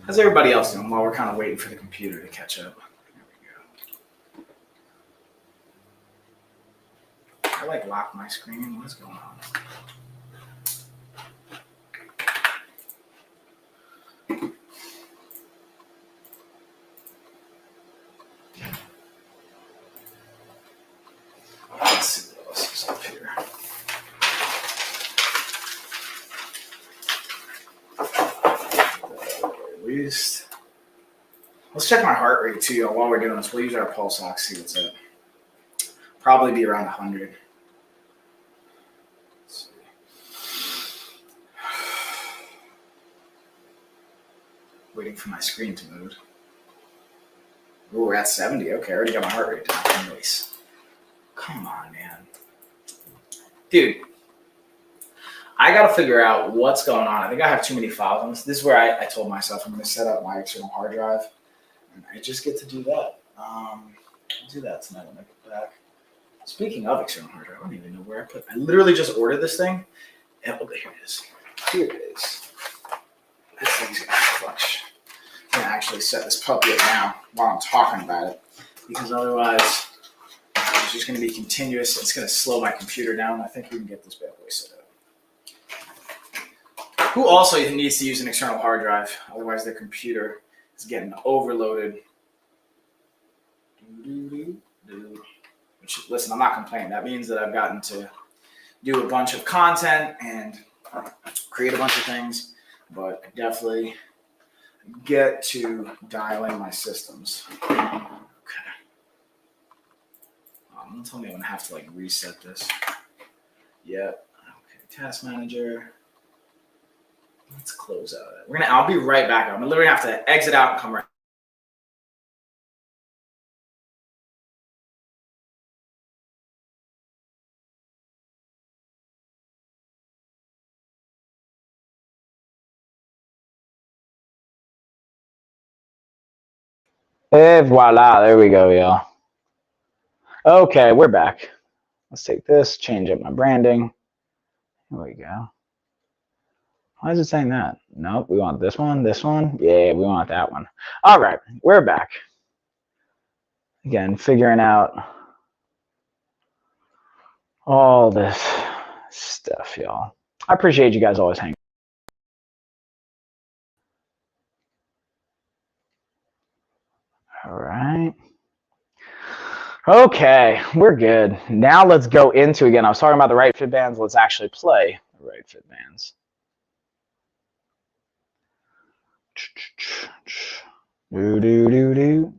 How's everybody else doing while we're kind of waiting for the computer to catch up? There we go. I lock my screen. What's going on? Let's see what else is up here. Let's check my heart rate too, y'all. While we're doing this, we'll use our pulse ox, see what's at. Probably be around 100. Let's see. Waiting for my screen to move. Ooh, we're at 70. Okay, I already got my heart rate down. Nice. Come on, man. Dude, I got to figure out what's going on. I think I have too many files on this. This is where I told myself I'm going to set up my external hard drive. And I just get to do that. I'll do that tonight when I get back. Speaking of external hard drive, I don't even know where I put it. I literally just ordered this thing. And oh, here it is. Here it is. This thing's going to clutch. I'm going to actually set this puppy up now while I'm talking about it. Because otherwise, it's just going to be continuous. It's going to slow my computer down. I think we can get this bad boy set up. Who also needs to use an external hard drive? Otherwise, their computer is getting overloaded. Which, listen, I'm not complaining. That means that I've gotten to do a bunch of content and create a bunch of things, but I definitely get to dial in my systems. Okay. Don't tell me I'm gonna have to reset this. Yep. Okay. Task manager. Let's close out. I'll be right back. I'm gonna literally have to exit out and come right And voila, there we go, y'all. Okay, we're back. Let's take this, change up my branding. Here we go. Why is it saying that? Nope, we want this one, this one. Yeah, we want that one. All right, we're back. Again, figuring out all this stuff, y'all. I appreciate you guys always hanging. All right. Okay, we're good. Now let's go into, again, I was talking about the right fit bands. Let's actually play the right fit bands. Do, do, do, do.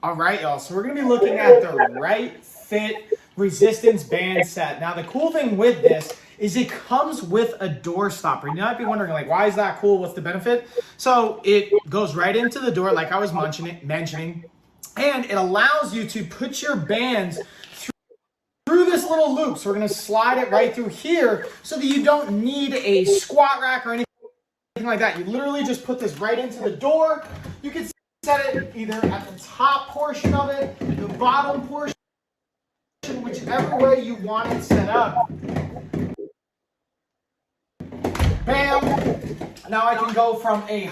All right, y'all. So we're going to be looking at the right fit resistance band set. Now, the cool thing with this is it comes with a door stopper. You might be wondering, like, why is that cool? What's the benefit? So it goes right into the door, like I was mentioning, and it allows you to put your bands through this little loop. So we're going to slide it right through here so that you don't need a squat rack or anything like that. You literally just put this right into the door. You can set it either at the top portion of it, the bottom portion, whichever way you want it set up. Bam! Now I can go from a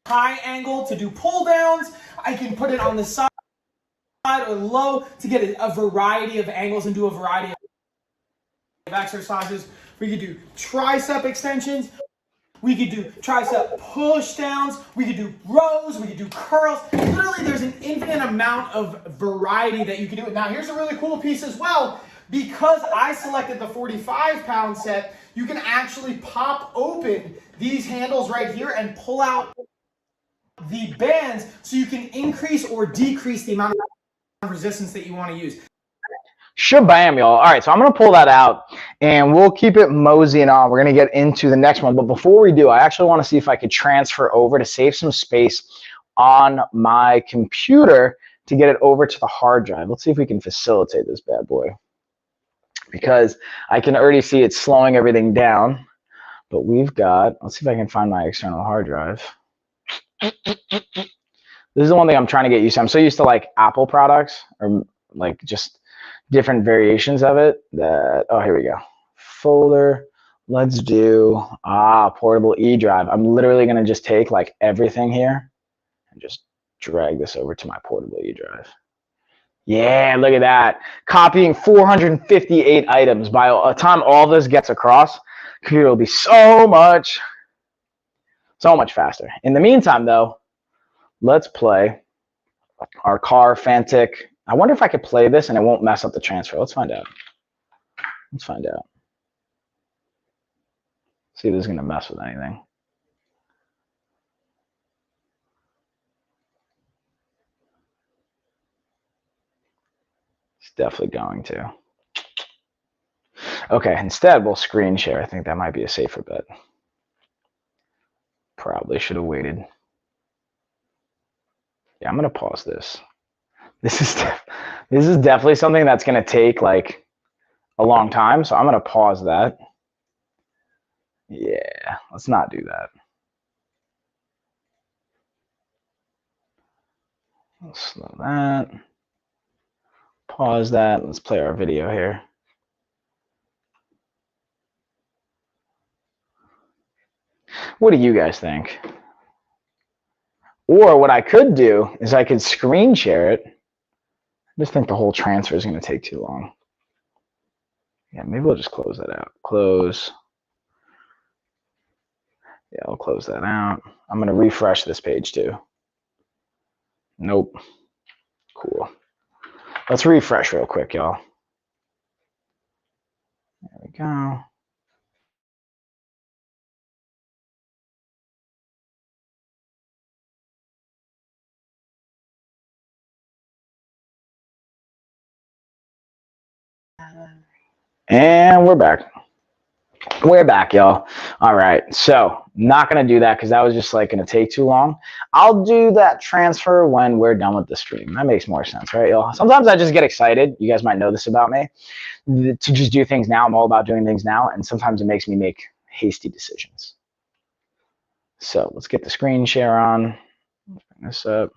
high angle to do pull downs. I can put it on the side or low to get a variety of angles and do a variety of exercises. We could do tricep extensions. We could do tricep push downs. We could do rows. We could do curls. Literally, there's an infinite amount of variety that you can do. Now, here's a really cool piece as well. Because I selected the 45-pound set, you can actually pop open these handles right here and pull out the bands so you can increase or decrease the amount of resistance that you want to use. Shabam, y'all. All right, so I'm going to pull that out, and we'll keep it moseying on. We're going to get into the next one. But before we do, I actually want to see if I could transfer over to save some space on my computer to get it over to the hard drive. Let's see if we can facilitate this bad boy, because I can already see it slowing everything down. But we've got, let's see if I can find my external hard drive. This is the one thing I'm trying to get used to. I'm so used to like Apple products or like just different variations of it that, oh, here we go. Folder, let's do, portable E drive. I'm literally gonna just take like everything here and just drag this over to my portable E drive. Yeah, look at that. Copying 458 items. By the time all this gets across, the computer will be so much faster. In the meantime though, let's play our car Fantic. I wonder if I could play this and it won't mess up the transfer. Let's find out. Let's find out. See if this is going to mess with anything. It's definitely going to. Okay, instead we'll screen share. I think that might be a safer bet. Probably should have waited. Yeah, I'm going to pause this. This is definitely something that's going to take like a long time, so I'm going to pause that. Yeah, let's not do that. Let's slow that. Pause that. Let's play our video here. What do you guys think? Or what I could do is I could screen share it. I just think the whole transfer is going to take too long. Yeah, maybe we'll just close that out. Close. Yeah, I'll close that out. I'm going to refresh this page too. Nope. Cool. Let's refresh real quick, y'all. There we go. And we're back. We're back, y'all. All right, so not going to do that because that was just like going to take too long. I'll do that transfer when we're done with the stream. That makes more sense, right, y'all? Sometimes I just get excited. You guys might know this about me. To just do things now. I'm all about doing things now, and sometimes it makes me make hasty decisions. So let's get the screen share on. this up.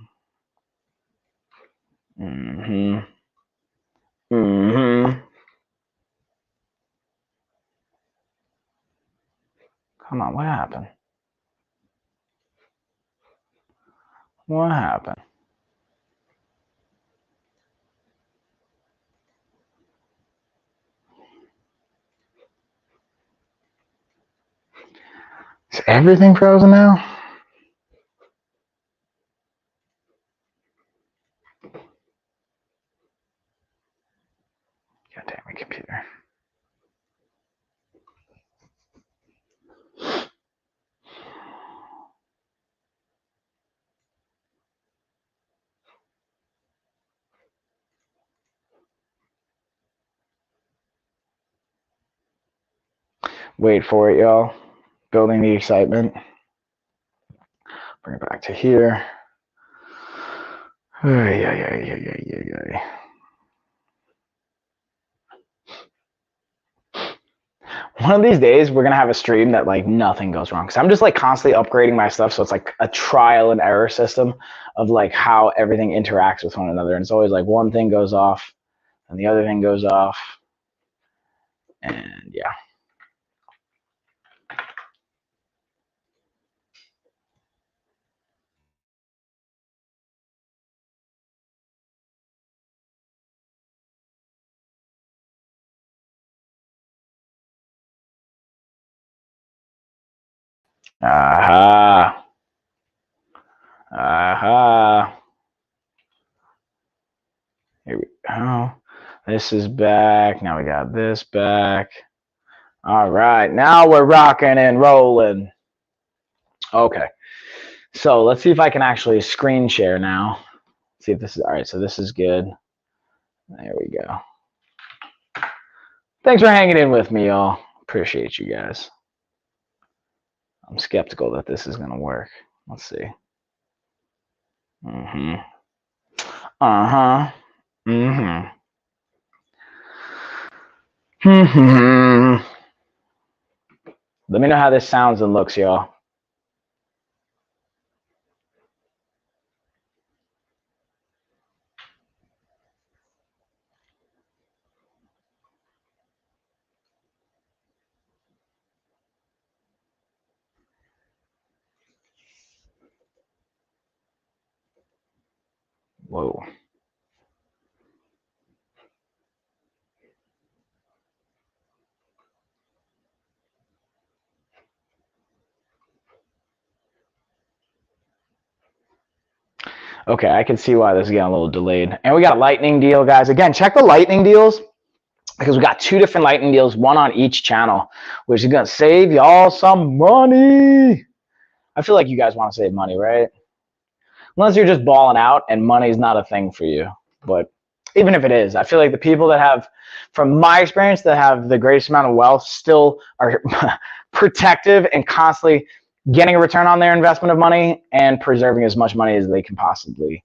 Mm-hmm. Mm-hmm. Come on, what happened? What happened? Is everything frozen now? God damn it, computer. Wait for it, y'all. Building the excitement. Bring it back to here. One of these days, we're gonna have a stream that like nothing goes wrong. Cause I'm just like constantly upgrading my stuff, so it's like a trial and error system of like how everything interacts with one another. And it's always like one thing goes off, and the other thing goes off, and yeah. Aha. Aha. Here we go. This is back. Now we got this back. All right. Now we're rocking and rolling. Okay. So let's see if I can actually screen share now. See if this is all right. So this is good. There we go. Thanks for hanging in with me, y'all. Appreciate you guys. I'm skeptical that this is going to work. Let's see. Mm-hmm. Uh-huh. Mm-hmm. Mm-hmm. Let me know how this sounds and looks, y'all. Whoa. Okay, I can see why this is getting a little delayed. And we got a lightning deal, guys. Again, check the lightning deals because we got 2 different lightning deals, one on each channel, which is going to save y'all some money. I feel like you guys want to save money, right? Unless you're just balling out and money's not a thing for you. But even if it is, I feel like the people that have, from my experience, that have the greatest amount of wealth still are protective and constantly getting a return on their investment of money and preserving as much money as they can possibly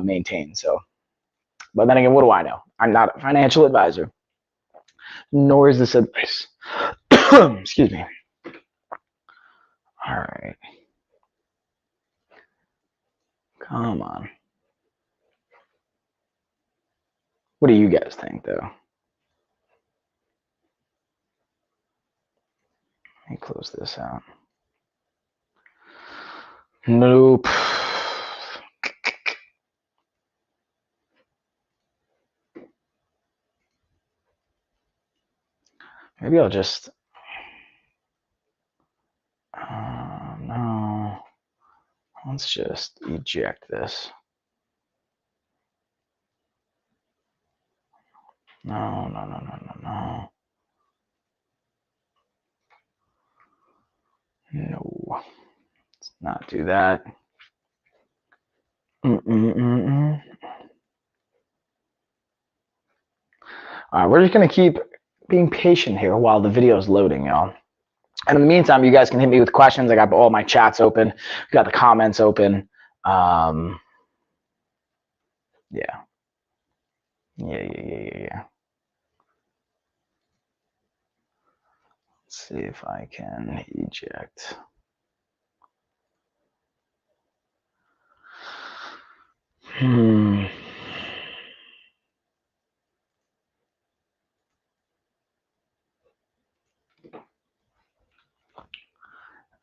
maintain. So, but then again, what do I know? I'm not a financial advisor, nor is this advice. Excuse me. All right. Come on. What do you guys think, though? Let me close this out. Nope. Maybe I'll just, no, let's just eject this. No, no, no, no, no, no. No, let's not do that. All right, we're just gonna keep being patient here while the video is loading, y'all. And in the meantime, you guys can hit me with questions. I got all my chats open. We got the comments open. Yeah. Yeah. Let's see if I can eject.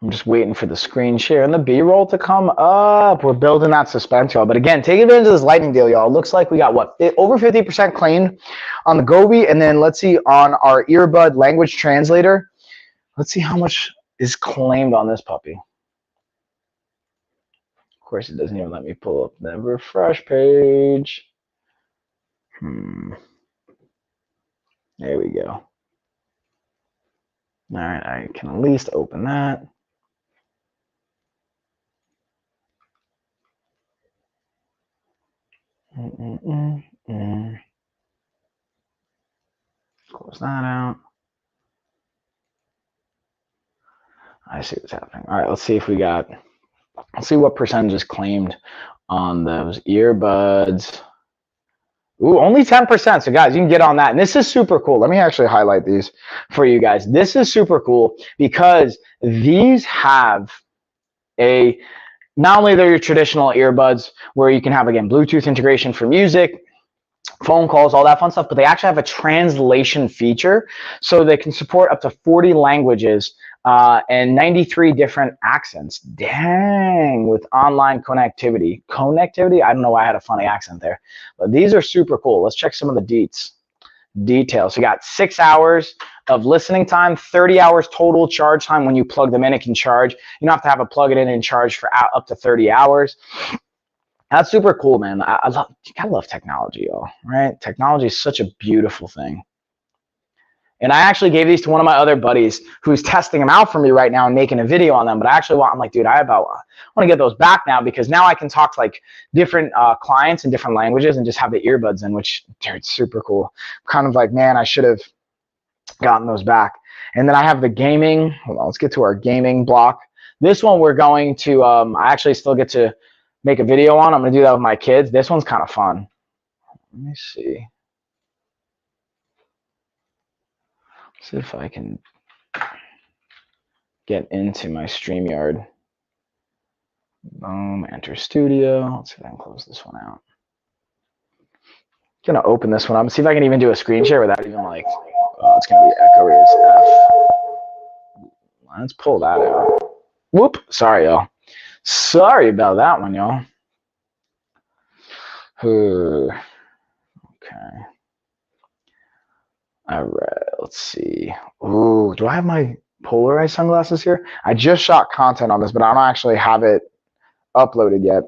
I'm just waiting for the screen share and the B-roll to come up. We're building that suspense, y'all. But again, take advantage of this lightning deal, y'all. Looks like we got, what, over 50% claimed on the Gobi. And then let's see on our earbud language translator. Let's see how much is claimed on this puppy. Of course, it doesn't even let me pull up the refresh page. There we go. All right, I can at least open that. Close that out. I see what's happening. All right, let's see if we got, let's see what percentage is claimed on those earbuds. Ooh, only 10%. So guys, you can get on that. And this is super cool. Let me actually highlight these for you guys. This is super cool because these have a, not only they're your traditional earbuds where you can have, again, Bluetooth integration for music, phone calls, all that fun stuff, but they actually have a translation feature. So they can support up to 40 languages and 93 different accents. Dang, with online connectivity. Connectivity? I don't know why I had a funny accent there. But these are super cool. Let's check some of the details. So you got 6 hours of listening time, 30 hours total charge time. When you plug them in, it can charge. You don't have to have a plug it in and charge for up to 30 hours. That's super cool, man. I love technology, y'all, right? Technology is such a beautiful thing. And I actually gave these to one of my other buddies who's testing them out for me right now and making a video on them. But I actually I'm like, dude, I want to get those back now because now I can talk to like different clients in different languages and just have the earbuds in, which, dude, it's super cool. Kind of like, man, I should have gotten those back. And then I have the gaming. Hold on, let's get to our gaming block. This one we're going to, I actually still get to make a video on. I'm going to do that with my kids. This one's kind of fun. Let me see. See if I can get into my StreamYard. Boom, enter studio. Let's see if I can close this one out. I'm gonna open this one up and see if I can even do a screen share without even like, oh, it's gonna be echoey as F. Let's pull that out. Whoop, sorry, y'all. Sorry about that one, y'all. Okay. All right, let's see. Ooh, do I have my polarized sunglasses here? I just shot content on this, but I don't actually have it uploaded yet.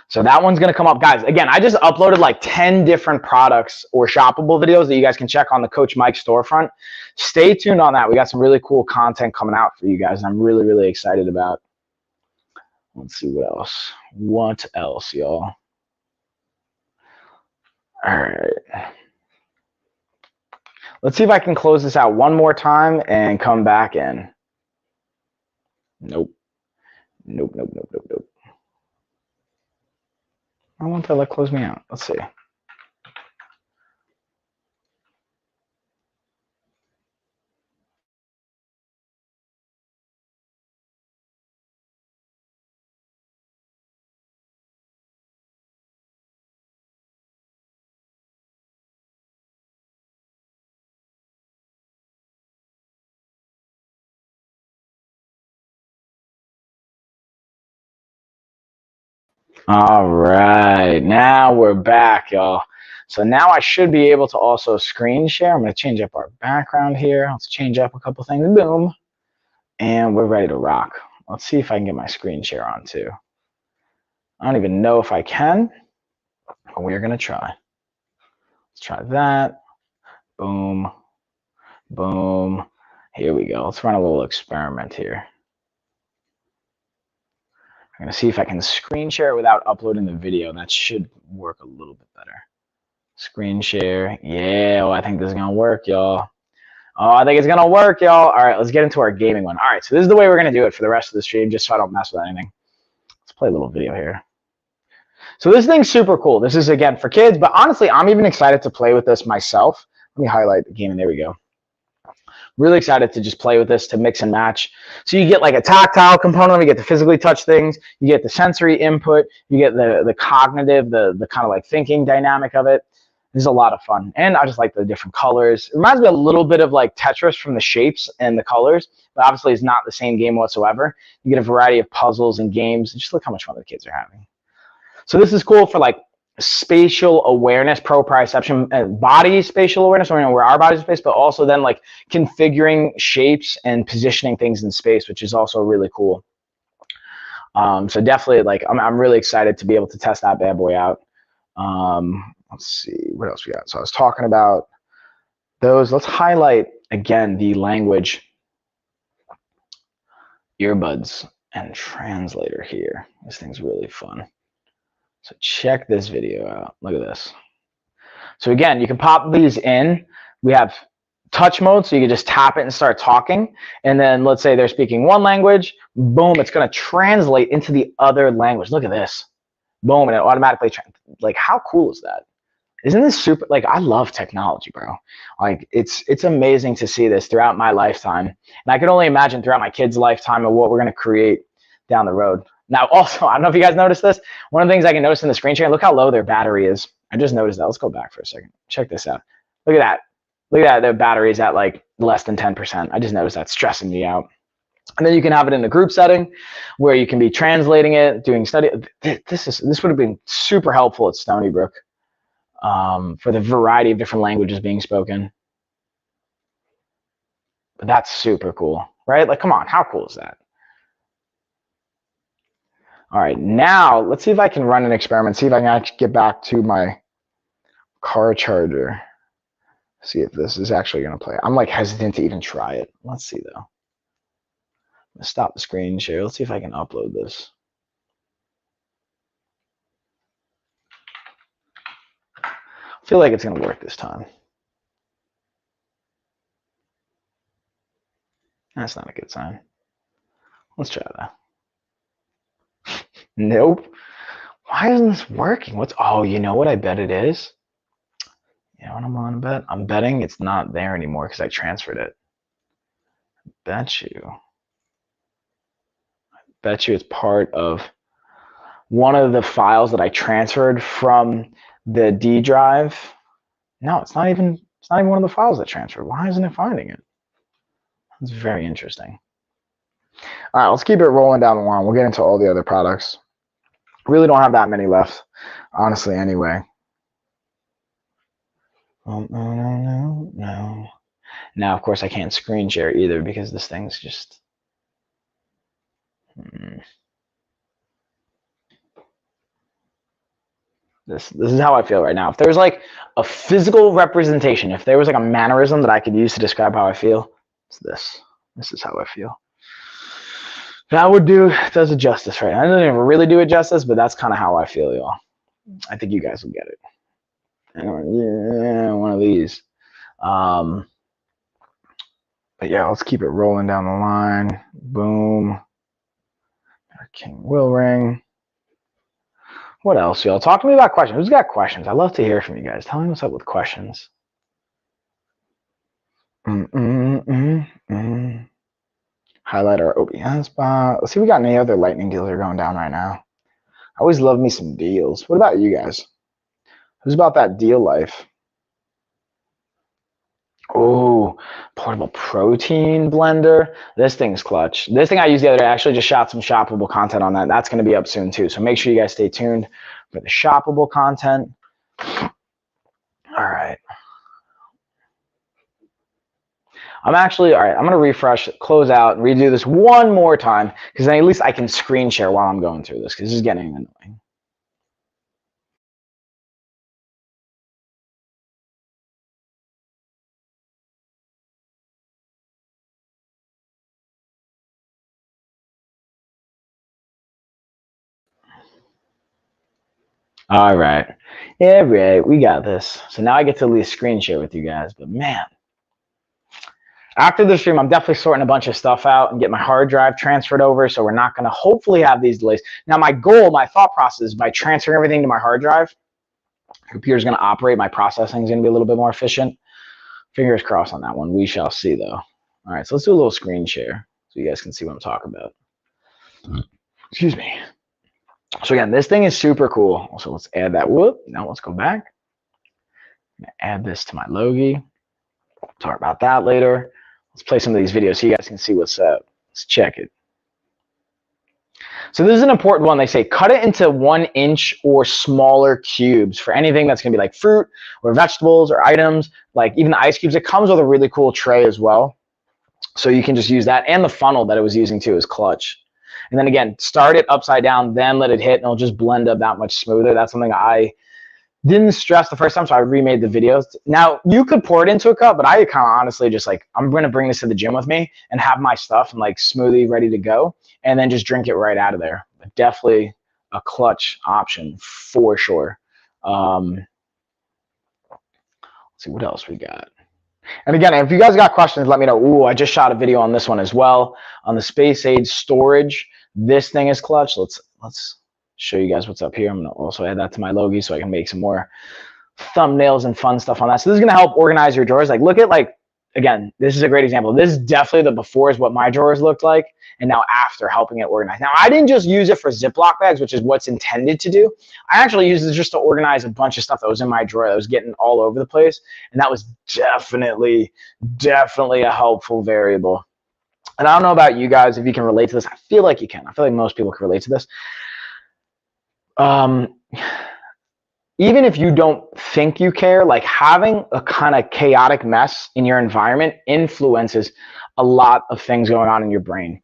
So that one's going to come up. Guys, again, I just uploaded like 10 different products or shoppable videos that you guys can check on the Coach Mike storefront. Stay tuned on that. We got some really cool content coming out for you guys, and I'm really, really excited about. Let's see what else. What else, y'all? All right. Let's see if I can close this out one more time and come back in. Nope. Nope. I want to let close me out. Let's see. All right, now we're back, y'all. So now I should be able to also screen share. I'm going to change up our background here. Let's change up a couple things. Boom. And we're ready to rock. Let's see if I can get my screen share on too. I don't even know if I can, but we're going to try. Let's try that. Boom. Boom. Here we go. Let's run a little experiment here. I'm going to see if I can screen share without uploading the video. That should work a little bit better. Screen share. Yeah, well, I think this is going to work, y'all. Oh, I think it's going to work, y'all. All right, let's get into our gaming one. All right, so this is the way we're going to do it for the rest of the stream, just so I don't mess with anything. Let's play a little video here. So this thing's super cool. This is, again, for kids, but honestly, I'm even excited to play with this myself. Let me highlight the gaming. There we go. Really excited to just play with this, to mix and match. So you get like a tactile component, you get to physically touch things, you get the sensory input, you get the cognitive, the kind of like thinking dynamic of it. This is a lot of fun. And I just like the different colors. It reminds me a little bit of like Tetris from the shapes and the colors, but obviously it's not the same game whatsoever. You get a variety of puzzles and games. Just look how much fun the kids are having. So this is cool for like spatial awareness, proprioception, body spatial awareness, where our body's in space, but also then like configuring shapes and positioning things in space, which is also really cool. So definitely, like, I'm really excited to be able to test that bad boy out. Let's see what else we got. So I was talking about those. Let's highlight again the language earbuds and translator here. This thing's really fun. So check this video out. Look at this. So again, you can pop these in. We have touch mode, so you can just tap it and start talking. And then let's say they're speaking one language, boom, it's going to translate into the other language. Look at this. Boom, and it automatically, like, how cool is that? Isn't this super? Like, I love technology, bro. Like, it's amazing to see this throughout my lifetime. And I can only imagine throughout my kids' lifetime of what we're going to create down the road. Now, also, I don't know if you guys noticed this. One of the things I can notice in the screen share, look how low their battery is. I just noticed that. Let's go back for a second. Check this out. Look at that. Look at that. Their battery is at like less than 10%. I just noticed that, stressing me out. And then you can have it in a group setting where you can be translating it, doing study. This would have been super helpful at Stony Brook for the variety of different languages being spoken. But that's super cool, right? Like, come on, how cool is that? All right, now let's see if I can run an experiment, see if I can actually get back to my car charger. See if this is actually going to play. I'm like hesitant to even try it. Let's see though. Let's stop the screen share. Let's see if I can upload this. I feel like it's going to work this time. That's not a good sign. Let's try that. Nope. Why isn't this working? Oh, you know what I bet it is? You know what I'm on to bet? I'm betting it's not there anymore because I transferred it. I bet you it's part of one of the files that I transferred from the D drive. No, it's not even one of the files that transferred. Why isn't it finding it? That's very interesting. All right, let's keep it rolling down the line. We'll get into all the other products. Really don't have that many left, honestly, anyway. No. Now, of course, I can't screen share either because this thing's just... This is how I feel right now. If there's like a physical representation, if there was like a mannerism that I could use to describe how I feel, it's this. This is how I feel. That does it justice, right? I don't even really do it justice, but that's kind of how I feel, y'all. I think you guys will get it. Yeah, one of these. But yeah, let's keep it rolling down the line. Boom. Our King will ring. What else, y'all? Talk to me about questions. Who's got questions? I love to hear from you guys. Tell me what's up with questions. Highlight our OBS spot. Let's see if we got any other lightning deals that are going down right now. I always love me some deals. What about you guys? Who's about that deal life? Oh, portable protein blender. This thing's clutch. This thing I used the other day, I actually just shot some shoppable content on that. That's going to be up soon too. So make sure you guys stay tuned for the shoppable content. All right. All right, I'm going to refresh, close out, and redo this one more time because then at least I can screen share while I'm going through this because this is getting annoying. All right. Yeah, right. We got this. So now I get to at least screen share with you guys. But man, after the stream, I'm definitely sorting a bunch of stuff out and get my hard drive transferred over. So we're not going to hopefully have these delays. Now, my goal, my thought process is by transferring everything to my hard drive, the computer's going to operate. My processing is going to be a little bit more efficient. Fingers crossed on that one. We shall see, though. All right, so let's do a little screen share so you guys can see what I'm talking about. Excuse me. So again, this thing is super cool. So let's add that. Whoop. Now let's go back. I'm gonna add this to my Logi. Talk about that later. Let's play some of these videos so you guys can see what's up. Let's check it. So this is an important one. They say cut it into 1 inch or smaller cubes for anything that's going to be like fruit or vegetables or items, like even the ice cubes. It comes with a really cool tray as well. So you can just use that. And the funnel that it was using too is clutch. And then again, start it upside down, then let it hit, and it'll just blend up that much smoother. That's something I didn't stress the first time, so I remade the videos. Now, you could pour it into a cup, but I kind of honestly just like, I'm going to bring this to the gym with me and have my stuff and like smoothie ready to go, and then just drink it right out of there. But definitely a clutch option for sure. Let's see what else we got. And again, if you guys got questions, let me know. Ooh, I just shot a video on this one as well on the Space Age storage. This thing is clutch. Let's show you guys what's up here. I'm gonna also add that to my Logi so I can make some more thumbnails and fun stuff on that. So this is gonna help organize your drawers. Like look at like, again, this is a great example. This is definitely the before is what my drawers looked like, and now after helping it organize. Now I didn't just use it for Ziploc bags, which is what's intended to do. I actually used it just to organize a bunch of stuff that was in my drawer that was getting all over the place. And that was definitely a helpful variable. And I don't know about you guys, if you can relate to this. I feel like you can. I feel like most people can relate to this. Even if you don't think you care, like having a kind of chaotic mess in your environment influences a lot of things going on in your brain.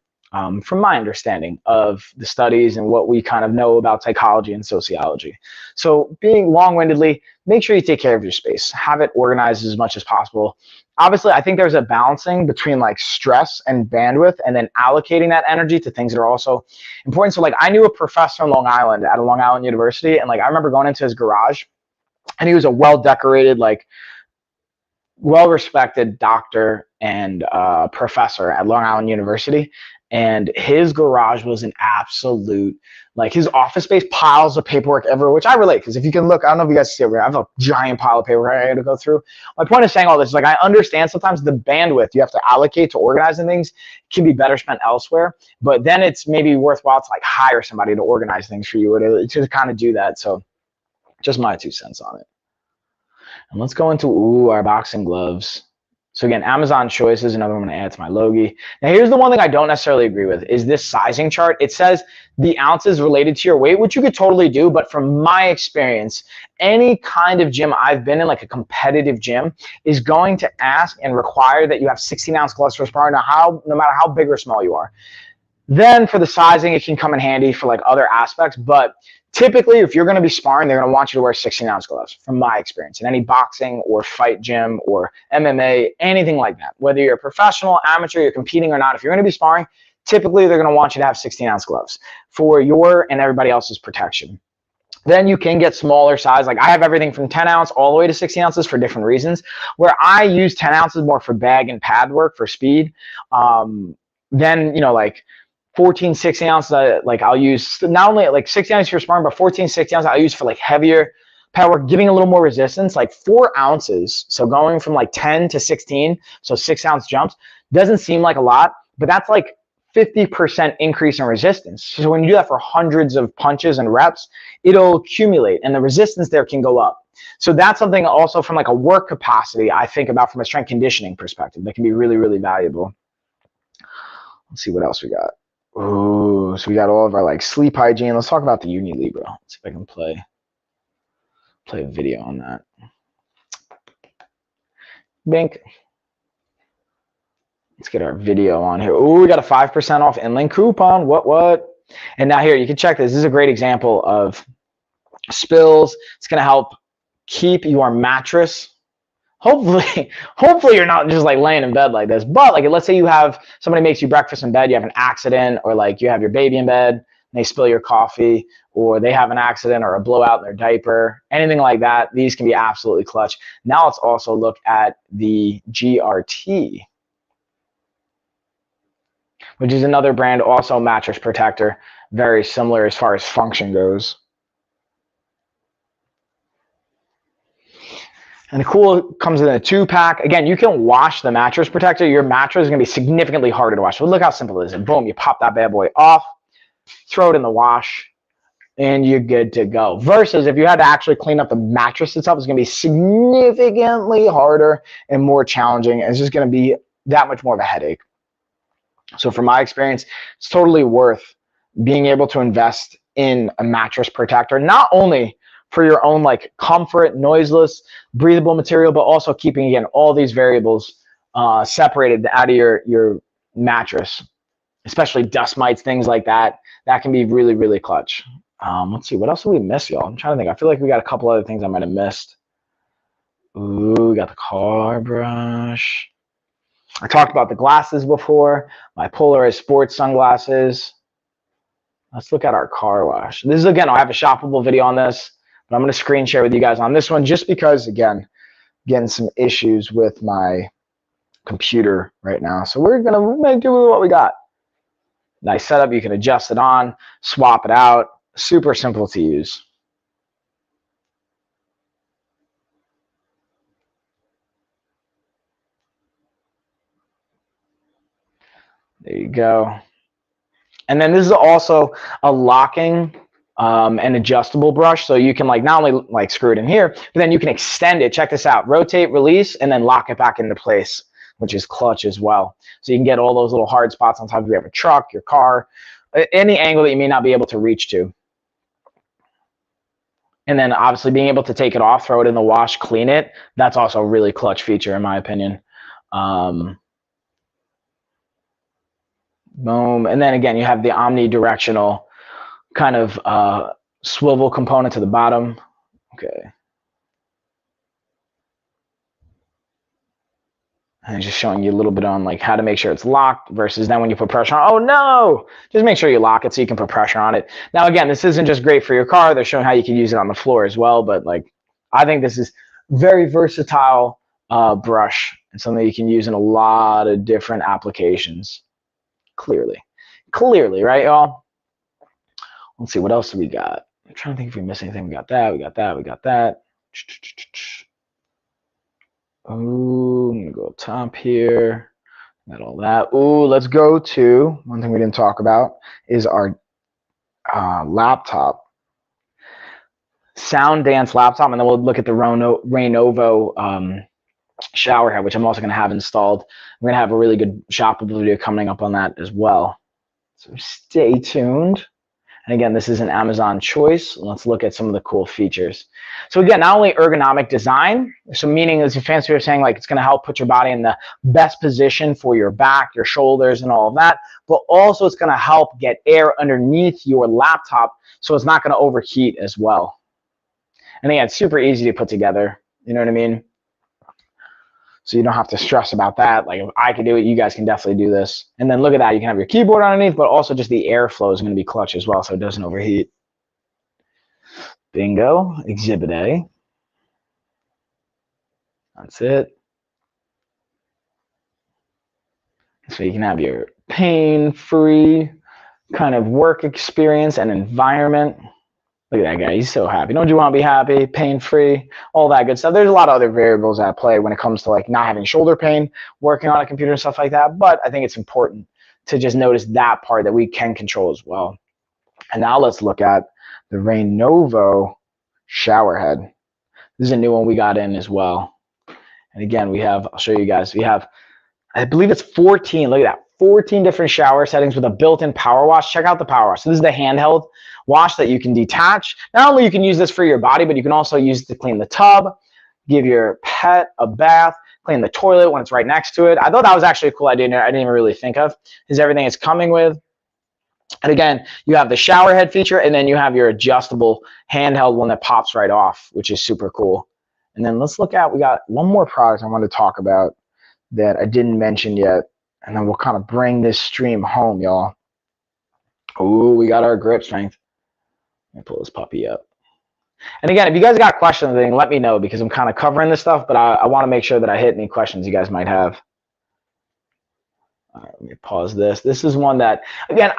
From my understanding of the studies and what we kind of know about psychology and sociology. So being long-windedly, make sure you take care of your space. Have it organized as much as possible. Obviously, I think there's a balancing between like stress and bandwidth and then allocating that energy to things that are also important. So like I knew a professor in Long Island at a Long Island University, and like I remember going into his garage, and he was a well-decorated, like well-respected doctor and professor at Long Island University. And his garage was an absolute, like his office space, piles of paperwork everywhere, which I relate, because if you can look, I don't know if you guys see it, I have a giant pile of paperwork I got to go through. My point of saying all this is like, I understand sometimes the bandwidth you have to allocate to organizing things can be better spent elsewhere, but then it's maybe worthwhile to like hire somebody to organize things for you or to kind of do that. So just my 2 cents on it. And let's go into, our boxing gloves. So again, Amazon Choice is another one I'm going to add to my Logi. Now here's the one thing I don't necessarily agree with is this sizing chart. It says the ounces related to your weight, which you could totally do, but from my experience, any kind of gym I've been in, like a competitive gym, is going to ask and require that you have 16-ounce gloves for sparring, no matter how big or small you are. Then for the sizing, it can come in handy for like other aspects, but typically, if you're going to be sparring, they're going to want you to wear 16-ounce gloves, from my experience, in any boxing or fight gym or MMA, anything like that. Whether you're a professional, amateur, you're competing or not, if you're going to be sparring, typically they're going to want you to have 16-ounce gloves for your and everybody else's protection. Then you can get smaller size. Like I have everything from 10 ounce all the way to 16 ounces for different reasons, where I use 10 ounces more for bag and pad work for speed. Then, like 14, 16 ounces, like I'll use not only like 16 ounces for sparring, but 14, 16 ounces I'll use for like heavier power, giving a little more resistance, like 4 ounces. So going from like 10 to 16, so 6-ounce jumps, doesn't seem like a lot, but that's like 50% increase in resistance. So when you do that for hundreds of punches and reps, it'll accumulate and the resistance there can go up. So that's something also from like a work capacity I think about from a strength conditioning perspective that can be really, really valuable. Let's see what else we got. Oh, so we got all of our like sleep hygiene. Let's talk about the Uni Libra. Let's see if I can play a video on that. Bink. Let's get our video on here. Oh, we got a 5% off inLink coupon. What? And now here, you can check this. This is a great example of spills. It's going to help keep your mattress. Hopefully you're not just like laying in bed like this, but like let's say you have somebody makes you breakfast in bed, you have an accident, or like you have your baby in bed and they spill your coffee, or they have an accident or a blowout in their diaper, anything like that. These can be absolutely clutch. Now let's also look at the GRT, which is another brand, also mattress protector, very similar as far as function goes. And the cool comes in a 2-pack. Again, you can wash the mattress protector. Your mattress is going to be significantly harder to wash. So look how simple it is. And boom, you pop that bad boy off, throw it in the wash, and you're good to go. Versus if you had to actually clean up the mattress itself, it's going to be significantly harder and more challenging. It's just going to be that much more of a headache. So from my experience, it's totally worth being able to invest in a mattress protector, not only for your own like comfort, noiseless, breathable material, but also keeping, again, all these variables separated out of your mattress, especially dust mites, things like that. That can be really, really clutch. Let's see, what else did we miss, y'all? I'm trying to think. I feel like we got a couple other things I might have missed. Ooh, we got the car brush. I talked about the glasses before, my polarized sports sunglasses. Let's look at our car wash. This is, again, I have a shoppable video on this, but I'm going to screen share with you guys on this one just because, again, getting some issues with my computer right now. So we're gonna do with what we got. Nice setup. You can adjust it on, swap it out. Super simple to use. There you go. And then this is also a locking and adjustable brush. So you can like not only like screw it in here, but then you can extend it. Check this out. Rotate, release, and then lock it back into place, which is clutch as well. So you can get all those little hard spots on top of your truck, your car, any angle that you may not be able to reach to. And then obviously being able to take it off, throw it in the wash, clean it. That's also a really clutch feature in my opinion. Boom. And then again, you have the omnidirectional kind of swivel component to the bottom. Okay. And just showing you a little bit on like how to make sure it's locked versus then when you put pressure on, oh no, just make sure you lock it so you can put pressure on it. Now, again, this isn't just great for your car. They're showing how you can use it on the floor as well. But like, I think this is very versatile brush and something you can use in a lot of different applications. Clearly, right, y'all? Let's see, what else do we got? I'm trying to think if we missed anything. We got that, we got that, we got that. Oh, I'm gonna go up top here. Got all that. Ooh, let's go to one thing we didn't talk about is our laptop, Sound Dance laptop, and then we'll look at the Rainovo shower head, which I'm also gonna have installed. We're gonna have a really good shoppable video coming up on that as well. So stay tuned. And again, this is an Amazon choice. Let's look at some of the cool features. So again, not only ergonomic design, so meaning as a fancy way of saying like it's going to help put your body in the best position for your back, your shoulders, and all of that, but also it's going to help get air underneath your laptop so it's not going to overheat as well. And again, it's super easy to put together. You know what I mean? So you don't have to stress about that. Like if I can do it, you guys can definitely do this. And then look at that. You can have your keyboard underneath, but also just the airflow is going to be clutch as well so it doesn't overheat. Bingo. Exhibit A. That's it. So you can have your pain-free kind of work experience and environment. Look at that guy. He's so happy. Don't you want to be happy, pain-free, all that good stuff? There's a lot of other variables at play when it comes to like not having shoulder pain, working on a computer and stuff like that. But I think it's important to just notice that part that we can control as well. And now let's look at the Rainovo shower head. This is a new one we got in as well. And again, we have, I'll show you guys, we have, I believe it's 14, look at that, 14 different shower settings with a built-in power wash. Check out the power wash. So this is the handheld wash that you can detach. Not only you can use this for your body, but you can also use it to clean the tub, give your pet a bath, clean the toilet when it's right next to it. I thought that was actually a cool idea I didn't even really think of, is everything it's coming with. And again, you have the shower head feature, and then you have your adjustable handheld one that pops right off, which is super cool. And then let's look at, we got one more product I want to talk about that I didn't mention yet, and then we'll kind of bring this stream home, y'all. Ooh, we got our grip strength. Let me pull this puppy up. And again, if you guys got questions, then let me know because I'm kind of covering this stuff, but I want to make sure that I hit any questions you guys might have. All right, let me pause this. This is one that, again,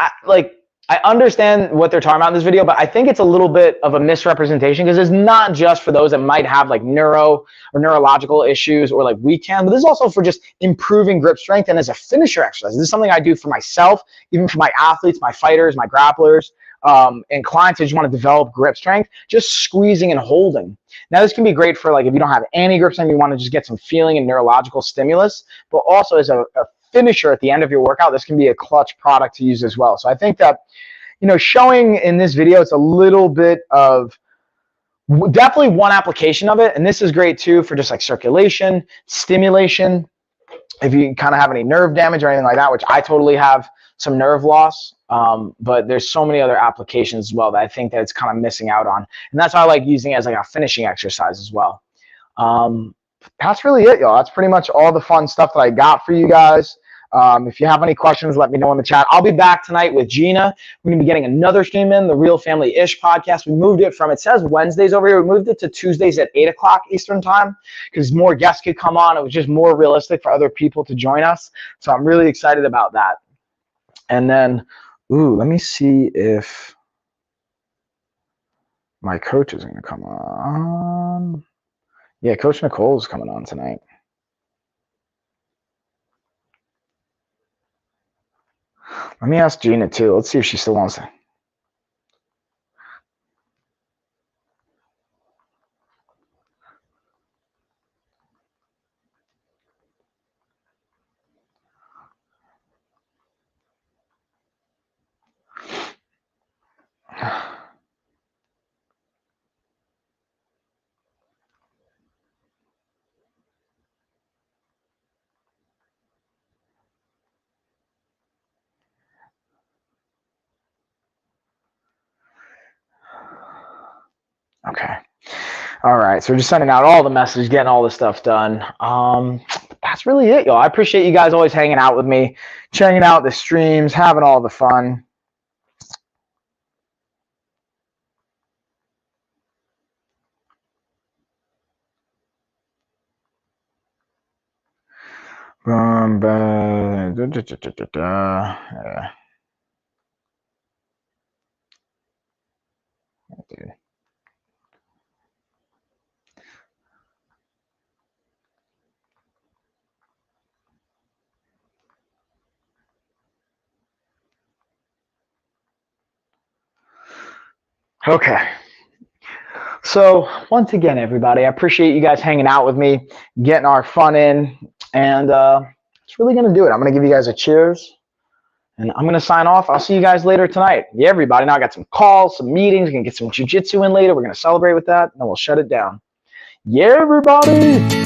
I understand what they're talking about in this video, but I think it's a little bit of a misrepresentation because it's not just for those that might have like neuro or neurological issues or like weak hands, but this is also for just improving grip strength and as a finisher exercise. This is something I do for myself, even for my athletes, my fighters, my grapplers, and clients that just want to develop grip strength, just squeezing and holding. Now, this can be great for like if you don't have any grip strength, you want to just get some feeling and neurological stimulus, but also as a finisher at the end of your workout, this can be a clutch product to use as well. So I think that, you know, showing in this video, it's a little bit of definitely one application of it. And this is great too for just like circulation, stimulation. If you kind of have any nerve damage or anything like that, which I totally have some nerve loss, but there's so many other applications as well that I think that it's kind of missing out on. And that's why I like using it as like a finishing exercise as well. That's really it, y'all. That's pretty much all the fun stuff that I got for you guys. If you have any questions, let me know in the chat. I'll be back tonight with Gina. We're going to be getting another stream in, the Real Family-ish podcast. We moved it from, it says Wednesdays over here. We moved it to Tuesdays at 8 o'clock Eastern time because more guests could come on. It was just more realistic for other people to join us. So I'm really excited about that. And then, let me see if my coach is going to come on. Yeah, Coach Nicole is coming on tonight. Let me ask Gina too. Let's see if she still wants to. Okay. All right. So we're just sending out all the messages, getting all the stuff done. That's really it, y'all. I appreciate you guys always hanging out with me, checking out the streams, having all the fun. Yeah. Dude. Okay. So once again, everybody, I appreciate you guys hanging out with me, getting our fun in, and it's really going to do it. I'm going to give you guys a cheers, and I'm going to sign off. I'll see you guys later tonight. Yeah, everybody. Now I got some calls, some meetings. We're going to get some jiu-jitsu in later. We're going to celebrate with that, and then we'll shut it down. Yeah, everybody.